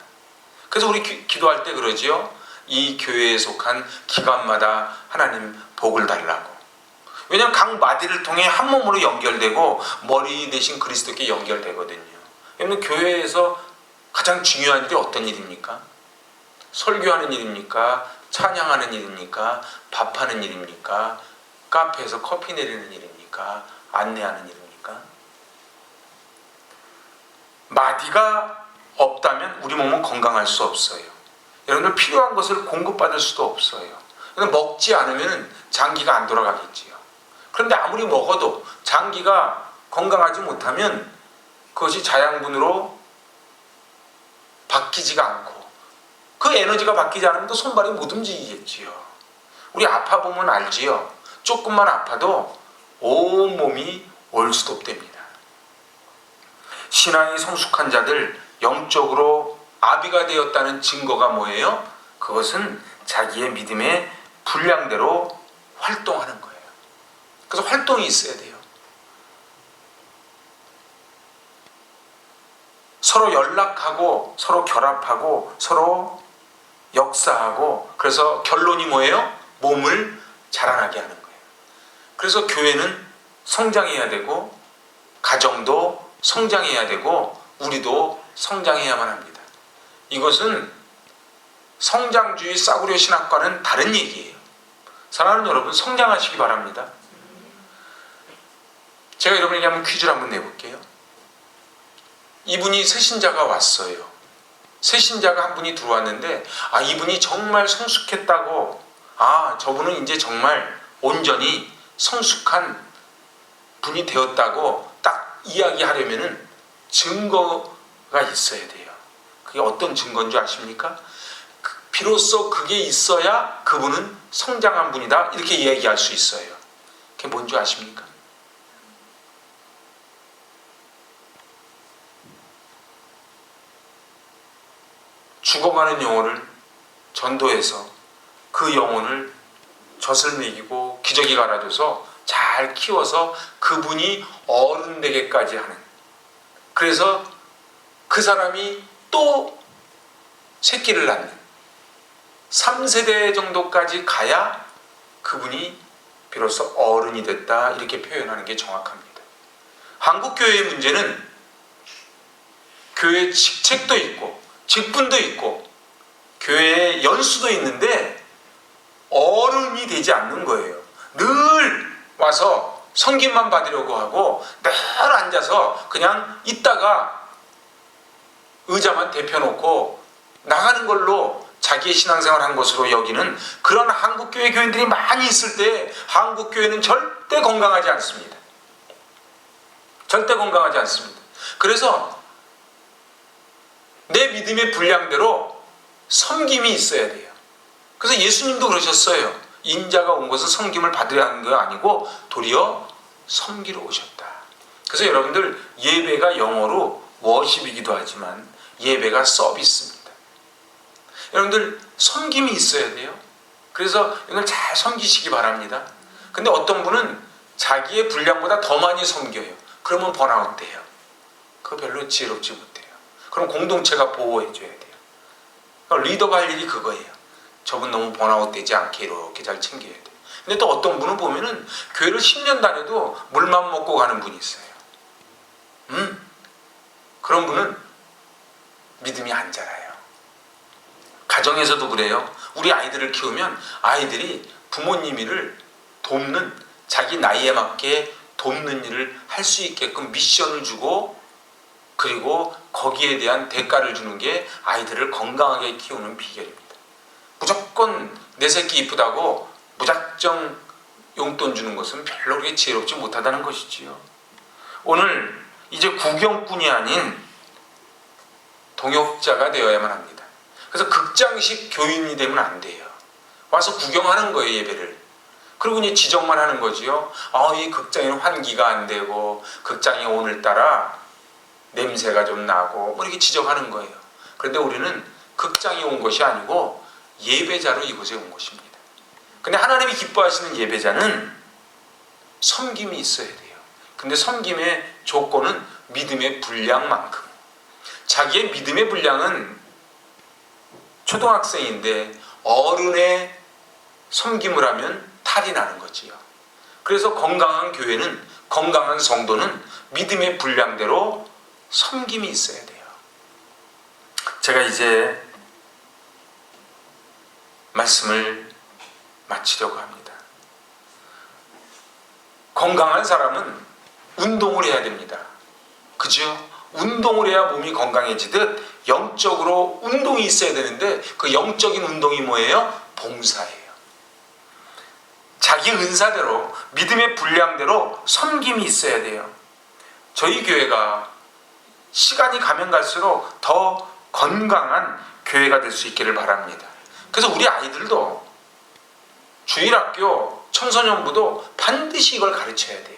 그래서 우리 기도할 때 그러지요. 이 교회에 속한 기관마다 하나님 복을 달라고. 왜냐하면 각 마디를 통해 한 몸으로 연결되고 머리 대신 그리스도께 연결되거든요. 여러분, 교회에서 가장 중요한 일이 어떤 일입니까? 설교하는 일입니까? 찬양하는 일입니까? 밥하는 일입니까? 카페에서 커피 내리는 일입니까? 안내하는 일입니까? 마디가 없다면 우리 몸은 건강할 수 없어요. 여러분들 필요한 것을 공급받을 수도 없어요. 먹지 않으면 장기가 안 돌아가겠지요. 그런데 아무리 먹어도 장기가 건강하지 못하면 그것이 자양분으로 바뀌지가 않고 그 에너지가 바뀌지 않으면 또 손발이 못 움직이겠지요. 우리 아파보면 알지요. 조금만 아파도 온몸이 올스톱됩니다. 신앙이 성숙한 자들, 영적으로 아비가 되었다는 증거가 뭐예요? 그것은 자기의 믿음의 분량대로 활동하는 거예요. 그래서 활동이 있어야 돼요. 서로 연락하고 서로 결합하고 서로 역사하고, 그래서 결론이 뭐예요? 몸을 자라나게 하는 거예요. 그래서 교회는 성장해야 되고 가정도 성장해야 되고 우리도 성장해야만 합니다. 이것은 성장주의 싸구려 신학과는 다른 얘기예요. 사랑하는 여러분, 성장하시기 바랍니다. 제가 여러분에게 한번 퀴즈를 한번 내볼게요. 이분이 새신자가 왔어요. 새신자가 한 분이 들어왔는데 이분이 정말 성숙했다고, 저분은 이제 정말 온전히 성숙한 분이 되었다고 딱 이야기하려면은 증거가 있어야 돼요. 그게 어떤 증거인 줄 아십니까? 비로소 그게 있어야 그분은 성장한 분이다, 이렇게 얘기할 수 있어요. 그게 뭔지 아십니까? 죽어가는 영혼을 전도해서 그 영혼을 젖을 먹이고 기저귀 갈아줘서 잘 키워서 그분이 어른 되게까지 하는, 그래서 그 사람이 또 새끼를 낳는 3세대 정도까지 가야 그분이 비로소 어른이 됐다, 이렇게 표현하는 게 정확합니다. 한국교회의 문제는 교회 직책도 있고 직분도 있고 교회의 연수도 있는데 어른이 되지 않는 거예요. 늘 와서 섬김만 받으려고 하고 늘 앉아서 그냥 있다가 의자만 대펴놓고 나가는 걸로 자기의 신앙생활을 한 것으로 여기는 그런 한국교회 교인들이 많이 있을 때 한국교회는 절대 건강하지 않습니다. 절대 건강하지 않습니다. 그래서 내 믿음의 분량대로 섬김이 있어야 돼요. 그래서 예수님도 그러셨어요. 인자가 온 것은 섬김을 받으려 하는 게 아니고 도리어 섬기러 오셨다. 그래서 여러분들, 예배가 영어로 워십이기도 하지만 예배가 서비스입니다. 여러분들, 섬김이 있어야 돼요. 그래서 이걸 잘 섬기시기 바랍니다. 근데 어떤 분은 자기의 분량보다 더 많이 섬겨요. 그러면 번아웃 돼요. 그거 별로 지혜롭지 못해요. 그럼 공동체가 보호해줘야 돼요. 그러니까 리더가 할 일이 그거예요. 저분 너무 번아웃 되지 않게 이렇게 잘 챙겨야 돼요. 근데 또 어떤 분은 보면은 교회를 10년 다녀도 물만 먹고 가는 분이 있어요. 그런 분은 믿음이 안 자라요. 가정에서도 그래요. 우리 아이들을 키우면 아이들이 부모님 일을 돕는, 자기 나이에 맞게 돕는 일을 할 수 있게끔 미션을 주고, 그리고 거기에 대한 대가를 주는 게 아이들을 건강하게 키우는 비결입니다. 무조건 내 새끼 이쁘다고 무작정 용돈 주는 것은 별로 그렇게 지혜롭지 못하다는 것이지요. 오늘 이제 구경꾼이 아닌 동역자가 되어야만 합니다. 그래서 극장식 교인이 되면 안 돼요. 와서 구경하는 거예요, 예배를. 그리고 이제 지적만 하는 거지요. 이 극장에는 환기가 안 되고, 극장이 오늘따라 냄새가 좀 나고, 뭐 이렇게 지적하는 거예요. 그런데 우리는 극장에 온 것이 아니고 예배자로 이곳에 온 것입니다. 근데 하나님이 기뻐하시는 예배자는 섬김이 있어야 돼요. 근데 섬김의 조건은 믿음의 분량만큼. 자기의 믿음의 분량은 초등학생인데 어른의 섬김을 하면 탈이 나는 거지요. 그래서 건강한 교회는, 건강한 성도는 믿음의 분량대로 섬김이 있어야 돼요. 제가 이제 말씀을 마치려고 합니다. 건강한 사람은 운동을 해야 됩니다. 그죠? 운동을 해야 몸이 건강해지듯 영적으로 운동이 있어야 되는데, 그 영적인 운동이 뭐예요? 봉사예요. 자기 은사대로, 믿음의 분량대로 섬김이 있어야 돼요. 저희 교회가 시간이 가면 갈수록 더 건강한 교회가 될 수 있기를 바랍니다. 그래서 우리 아이들도 주일학교, 청소년부도 반드시 이걸 가르쳐야 돼요.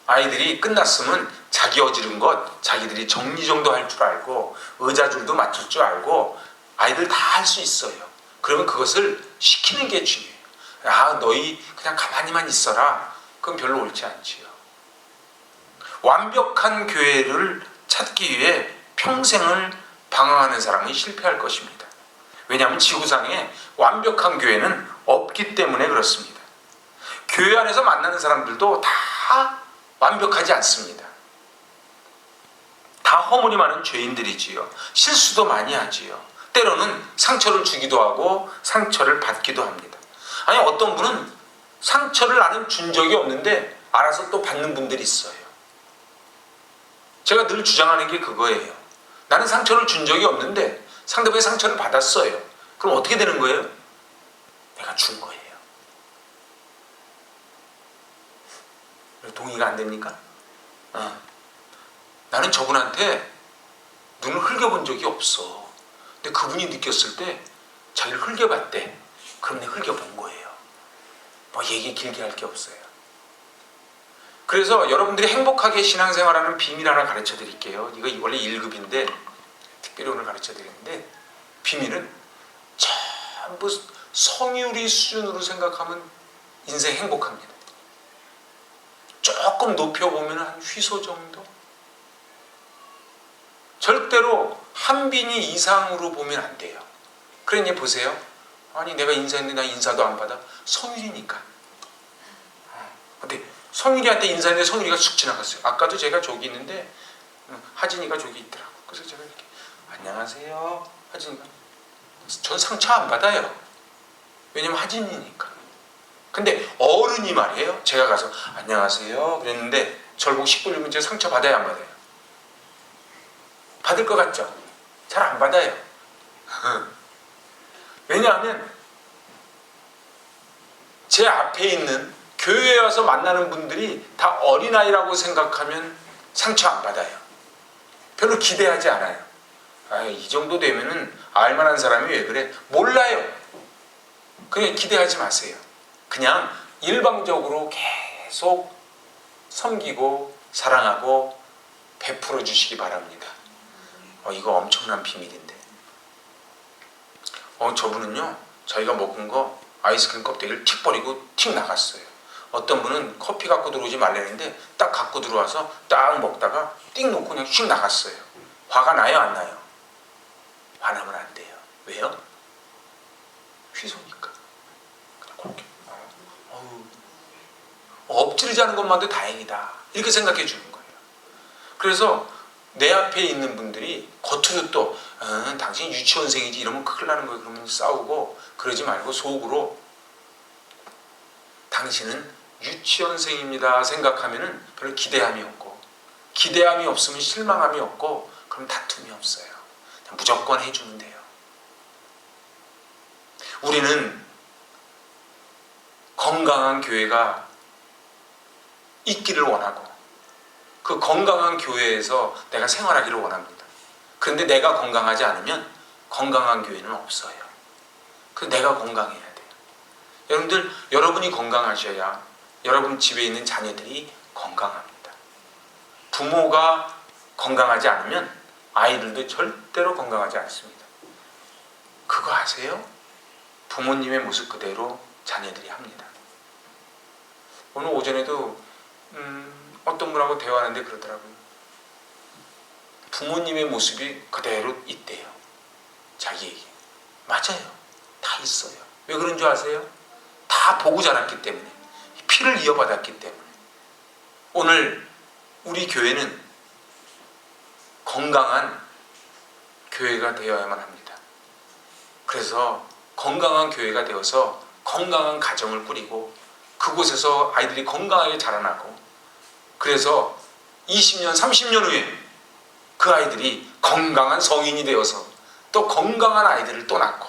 아이들이 끝났으면 자기 어지른 것 자기들이 정리정도 할 줄 알고, 의자줄도 맞출 줄 알고, 아이들 다 할 수 있어요. 그러면 그것을 시키는 게 중요해요. 너희 그냥 가만히만 있어라. 그건 별로 옳지 않지요. 완벽한 교회를 찾기 위해 평생을 방황하는 사람은 실패할 것입니다. 왜냐하면 지구상에 완벽한 교회는 없기 때문에 그렇습니다. 교회 안에서 만나는 사람들도 다 완벽하지 않습니다. 다 허물이 많은 죄인들이지요. 실수도 많이 하지요. 때로는 상처를 주기도 하고 상처를 받기도 합니다. 아니, 어떤 분은 상처를 나는 준 적이 없는데 알아서 또 받는 분들이 있어요. 제가 늘 주장하는 게 그거예요. 나는 상처를 준 적이 없는데 상대방이 상처를 받았어요. 그럼 어떻게 되는 거예요? 내가 준 거예요. 동의가 안 됩니까? 나는 저분한테 눈을 흘겨본 적이 없어. 근데 그분이 느꼈을 때 자기를 흘겨봤대. 그럼 내가 흘겨본 거예요. 뭐 얘기 길게 할 게 없어요. 그래서 여러분들이 행복하게 신앙생활하는 비밀 하나 가르쳐 드릴게요. 이거 원래 1급인데 특별히 오늘 가르쳐 드리는데, 비밀은 전부 성유리 수준으로 생각하면 인생 행복합니다. 조금 높여보면 한 휘소 정도? 절대로 한 비니 이상으로 보면 안 돼요. 그러니 보세요. 아니, 내가 인사했는데 나 인사도 안 받아? 성유리니까. 근데 성유리한테 인사했는데 성유리가 쑥 지나갔어요. 아까도 제가 저기 있는데 하진이가 저기 있더라고. 그래서 제가 이렇게 안녕하세요. 하진이가. 전 상처 안 받아요. 왜냐면 하진이니까. 근데 어른이 말이에요. 제가 가서 안녕하세요 그랬는데 저를 보고 씩 돌리면 제가 상처 받아야 안 받아요? 받을 것 같죠? 잘 안 받아요. 왜냐하면 제 앞에 있는 교회에 와서 만나는 분들이 다 어린아이라고 생각하면 상처 안 받아요. 별로 기대하지 않아요. 이 정도 되면은 알만한 사람이 왜 그래? 몰라요. 그냥 기대하지 마세요. 그냥 일방적으로 계속 섬기고 사랑하고 베풀어 주시기 바랍니다. 이거 엄청난 비밀인데. 저분은요, 자기가 먹은 거 아이스크림 껍데기를 틱 버리고 틱 나갔어요. 어떤 분은 커피 갖고 들어오지 말라는데 딱 갖고 들어와서 딱 먹다가 띡 놓고 그냥 휙 나갔어요. 화가 나요, 안 나요? 화나면 안 돼요. 왜요? 휘소니까. 그렇게 엎지르지 않은 것만도 다행이다, 이렇게 생각해 주는 거예요. 그래서 내 앞에 있는 분들이 겉으로 또 당신 유치원생이지 이러면 큰일 나는 거예요. 그러면 싸우고 그러지 말고 속으로 당신은 유치원생입니다 생각하면은 별로 기대함이 없고, 기대함이 없으면 실망함이 없고, 그럼 다툼이 없어요. 그냥 무조건 해주면 돼요. 우리는 건강한 교회가 있기를 원하고 그 건강한 교회에서 내가 생활하기를 원합니다. 그런데 내가 건강하지 않으면 건강한 교회는 없어요. 그래서 내가 건강해야 돼요. 여러분들, 여러분이 건강하셔야 여러분 집에 있는 자녀들이 건강합니다. 부모가 건강하지 않으면 아이들도 절대로 건강하지 않습니다. 그거 아세요? 부모님의 모습 그대로 자녀들이 합니다. 오늘 오전에도 어떤 분하고 대화하는데 그러더라고요. 부모님의 모습이 그대로 있대요. 자기에게. 맞아요. 다 있어요. 왜 그런 줄 아세요? 다 보고 자랐기 때문에. 피를 이어받았기 때문에. 오늘 우리 교회는 건강한 교회가 되어야만 합니다. 그래서 건강한 교회가 되어서 건강한 가정을 꾸리고 그곳에서 아이들이 건강하게 자라나고, 그래서 20년, 30년 후에 그 아이들이 건강한 성인이 되어서 또 건강한 아이들을 또 낳고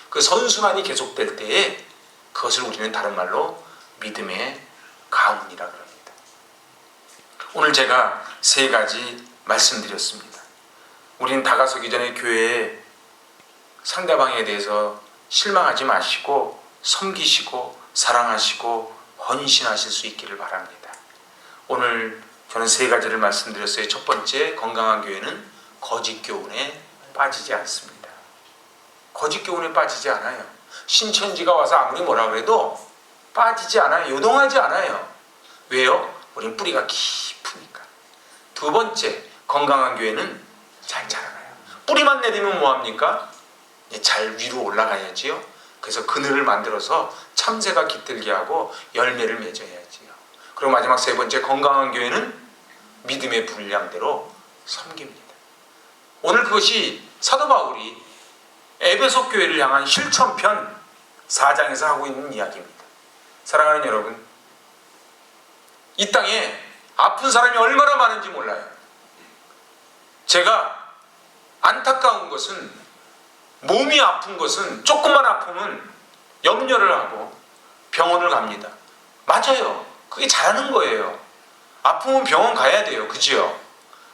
그 선순환이 계속될 때에 그것을 우리는 다른 말로 믿음의 가문이라 그럽니다. 오늘 제가 3가지 말씀드렸습니다. 우리는 다가서기 전에 교회에 상대방에 대해서 실망하지 마시고 섬기시고 사랑하시고 헌신하실 수 있기를 바랍니다. 오늘 저는 3가지를 말씀드렸어요. 첫 번째, 건강한 교회는 거짓 교훈에 빠지지 않습니다. 거짓 교훈에 빠지지 않아요. 신천지가 와서 아무리 뭐라 그래도 빠지지 않아요. 요동하지 않아요. 왜요? 우린 뿌리가 깊으니까. 두 번째, 건강한 교회는 잘 자라나요. 뿌리만 내리면 뭐합니까? 잘 위로 올라가야지요. 그래서 그늘을 만들어서 참새가 깃들게 하고 열매를 맺어야지요. 그리고 마지막 3번째, 건강한 교회는 믿음의 분량대로 섬깁니다. 오늘 그것이 사도 바울이 에베소 교회를 향한 실천편 4장에서 하고 있는 이야기입니다. 사랑하는 여러분, 이 땅에 아픈 사람이 얼마나 많은지 몰라요. 제가 안타까운 것은, 몸이 아픈 것은 조금만 아프면 염려를 하고 병원을 갑니다. 맞아요. 그게 잘하는 거예요. 아프면 병원 가야 돼요. 그지요?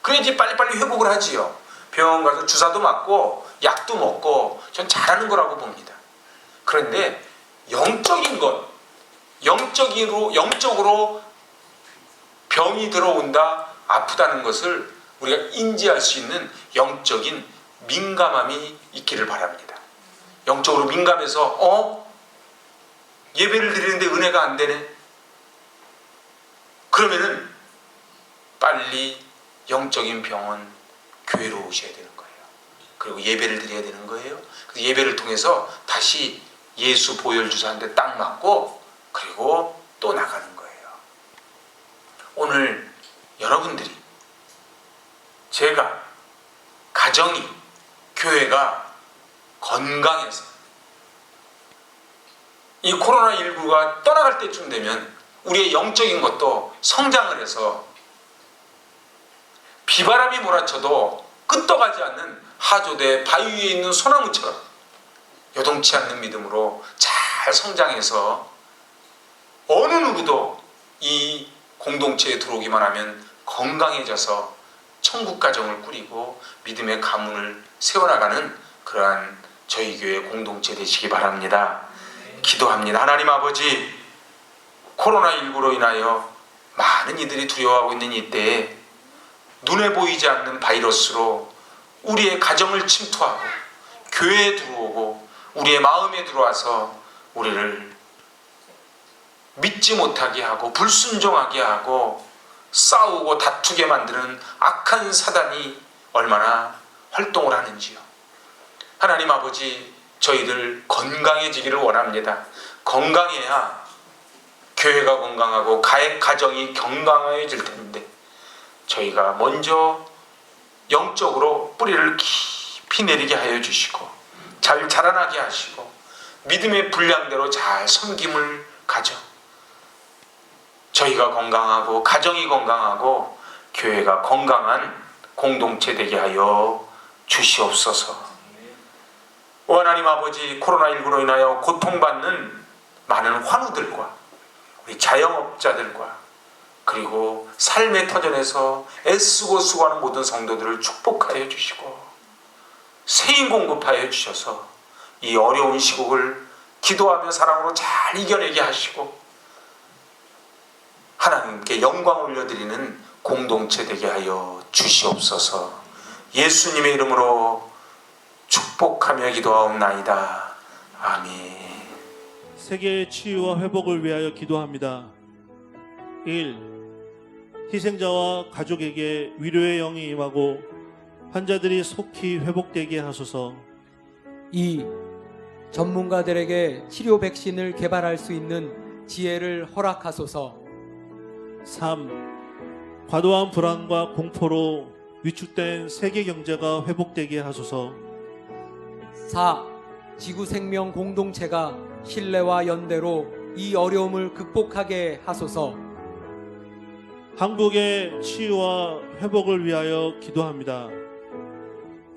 그래야지 빨리빨리 회복을 하지요. 병원 가서 주사도 맞고 약도 먹고 전 잘하는 거라고 봅니다. 그런데 영적인 것, 영적으로 병이 들어온다, 아프다는 것을 우리가 인지할 수 있는 영적인 민감함이 있기를 바랍니다. 영적으로 민감해서 예배를 드리는데 은혜가 안 되네. 그러면은 빨리 영적인 병원 교회로 오셔야 되는 거예요. 그리고 예배를 드려야 되는 거예요. 그래서 예배를 통해서 다시 예수 보혈 주사 한 대 딱 맞고 그리고 또 나가는 거예요. 오늘 여러분들이, 제가, 가정이, 교회가 건강해서 이 코로나19가 떠나갈 때쯤 되면 우리의 영적인 것도 성장을 해서 비바람이 몰아쳐도 끄떡하지 않는 하조대 바위 위에 있는 소나무처럼 요동치 않는 믿음으로 잘 성장해서 어느 누구도 이 공동체에 들어오기만 하면 건강해져서 천국 가정을 꾸리고 믿음의 가문을 세워나가는 그러한 저희 교회 공동체 되시기 바랍니다. 기도합니다. 하나님 아버지, 코로나19로 인하여 많은 이들이 두려워하고 있는 이때에 눈에 보이지 않는 바이러스로 우리의 가정을 침투하고 교회에 들어오고 우리의 마음에 들어와서 우리를 믿지 못하게 하고 불순종하게 하고 싸우고 다투게 만드는 악한 사단이 얼마나 활동을 하는지요. 하나님 아버지, 저희들 건강해지기를 원합니다. 건강해야 교회가 건강하고 가정이 건강해질 텐데 저희가 먼저 영적으로 뿌리를 깊이 내리게 하여 주시고 잘 자라나게 하시고 믿음의 분량대로 잘 섬김을 가져 저희가 건강하고 가정이 건강하고 교회가 건강한 공동체 되게 하여 주시옵소서. 오 하나님 아버지, 코로나19로 인하여 고통받는 많은 환우들과 우리 자영업자들과 그리고 삶의 터전에서 애쓰고 수고하는 모든 성도들을 축복하여 주시고 세인 공급하여 주셔서 이 어려운 시국을 기도하며 사랑으로 잘 이겨내게 하시고 하나님께 영광 올려드리는 공동체 되게 하여 주시옵소서. 예수님의 이름으로 축복하며 기도하옵나이다. 아멘. 세계의 치유와 회복을 위하여 기도합니다. 1. 희생자와 가족에게 위로의 영이 임하고 환자들이 속히 회복되게 하소서. 2. 전문가들에게 치료 백신을 개발할 수 있는 지혜를 허락하소서. 3. 과도한 불안과 공포로 위축된 세계 경제가 회복되게 하소서. 4. 지구 생명 공동체가 신뢰와 연대로 이 어려움을 극복하게 하소서. 한국의 치유와 회복을 위하여 기도합니다.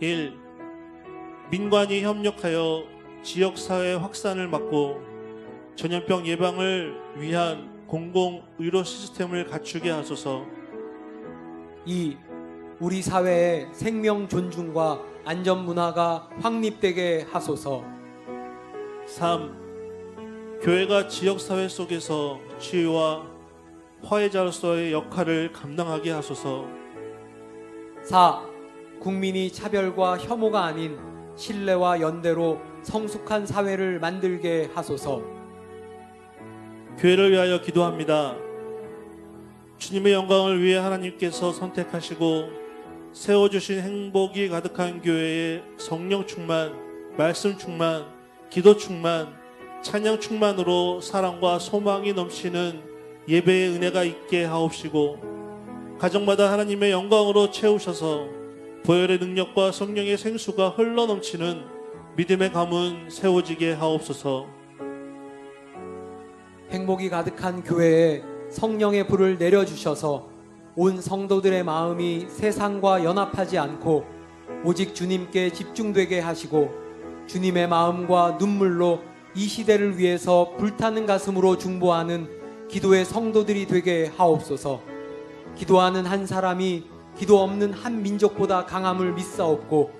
1. 민관이 협력하여 지역사회 확산을 막고 전염병 예방을 위한 공공의료 시스템을 갖추게 하소서. 2. 우리 사회의 생명 존중과 안전 문화가 확립되게 하소서. 3. 교회가 지역사회 속에서 치유와 화해자로서의 역할을 감당하게 하소서. 4. 국민이 차별과 혐오가 아닌 신뢰와 연대로 성숙한 사회를 만들게 하소서. 교회를 위하여 기도합니다. 주님의 영광을 위해 하나님께서 선택하시고 세워주신 행복이 가득한 교회에 성령 충만, 말씀 충만, 기도 충만, 찬양 충만으로 사랑과 소망이 넘치는 예배의 은혜가 있게 하옵시고 가정마다 하나님의 영광으로 채우셔서 보혈의 능력과 성령의 생수가 흘러넘치는 믿음의 가문 세워지게 하옵소서. 행복이 가득한 교회에 성령의 불을 내려주셔서 온 성도들의 마음이 세상과 연합하지 않고 오직 주님께 집중되게 하시고 주님의 마음과 눈물로 이 시대를 위해서 불타는 가슴으로 중보하는 기도의 성도들이 되게 하옵소서. 기도하는 한 사람이 기도 없는 한 민족보다 강함을 믿사옵고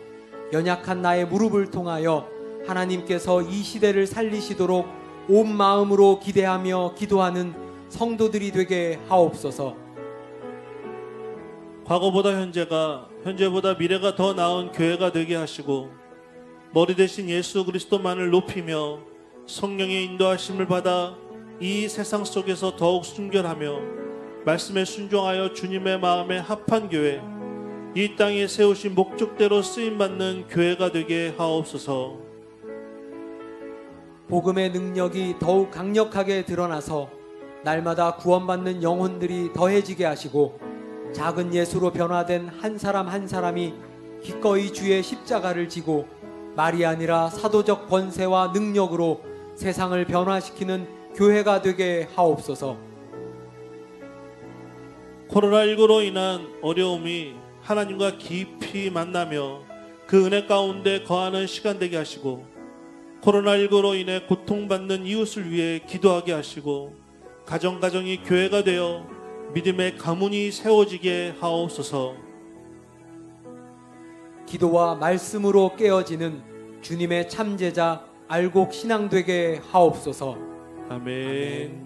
연약한 나의 무릎을 통하여 하나님께서 이 시대를 살리시도록 온 마음으로 기대하며 기도하는 성도들이 되게 하옵소서. 과거보다 현재가, 현재보다 미래가 더 나은 교회가 되게 하시고 머리 대신 예수 그리스도만을 높이며 성령의 인도하심을 받아 이 세상 속에서 더욱 순결하며 말씀에 순종하여 주님의 마음에 합한 교회, 이 땅에 세우신 목적대로 쓰임받는 교회가 되게 하옵소서. 복음의 능력이 더욱 강력하게 드러나서 날마다 구원받는 영혼들이 더해지게 하시고 작은 예수로 변화된 한 사람 한 사람이 기꺼이 주의 십자가를 지고 말이 아니라 사도적 권세와 능력으로 세상을 변화시키는 교회가 되게 하옵소서. 코로나19로 인한 어려움이 하나님과 깊이 만나며 그 은혜 가운데 거하는 시간 되게 하시고 코로나19로 인해 고통받는 이웃을 위해 기도하게 하시고 가정가정이 교회가 되어 믿음의 가문이 세워지게 하옵소서. 기도와 말씀으로 깨어지는 주님의 참제자 알곡 신앙 되게 하옵소서. 아멘.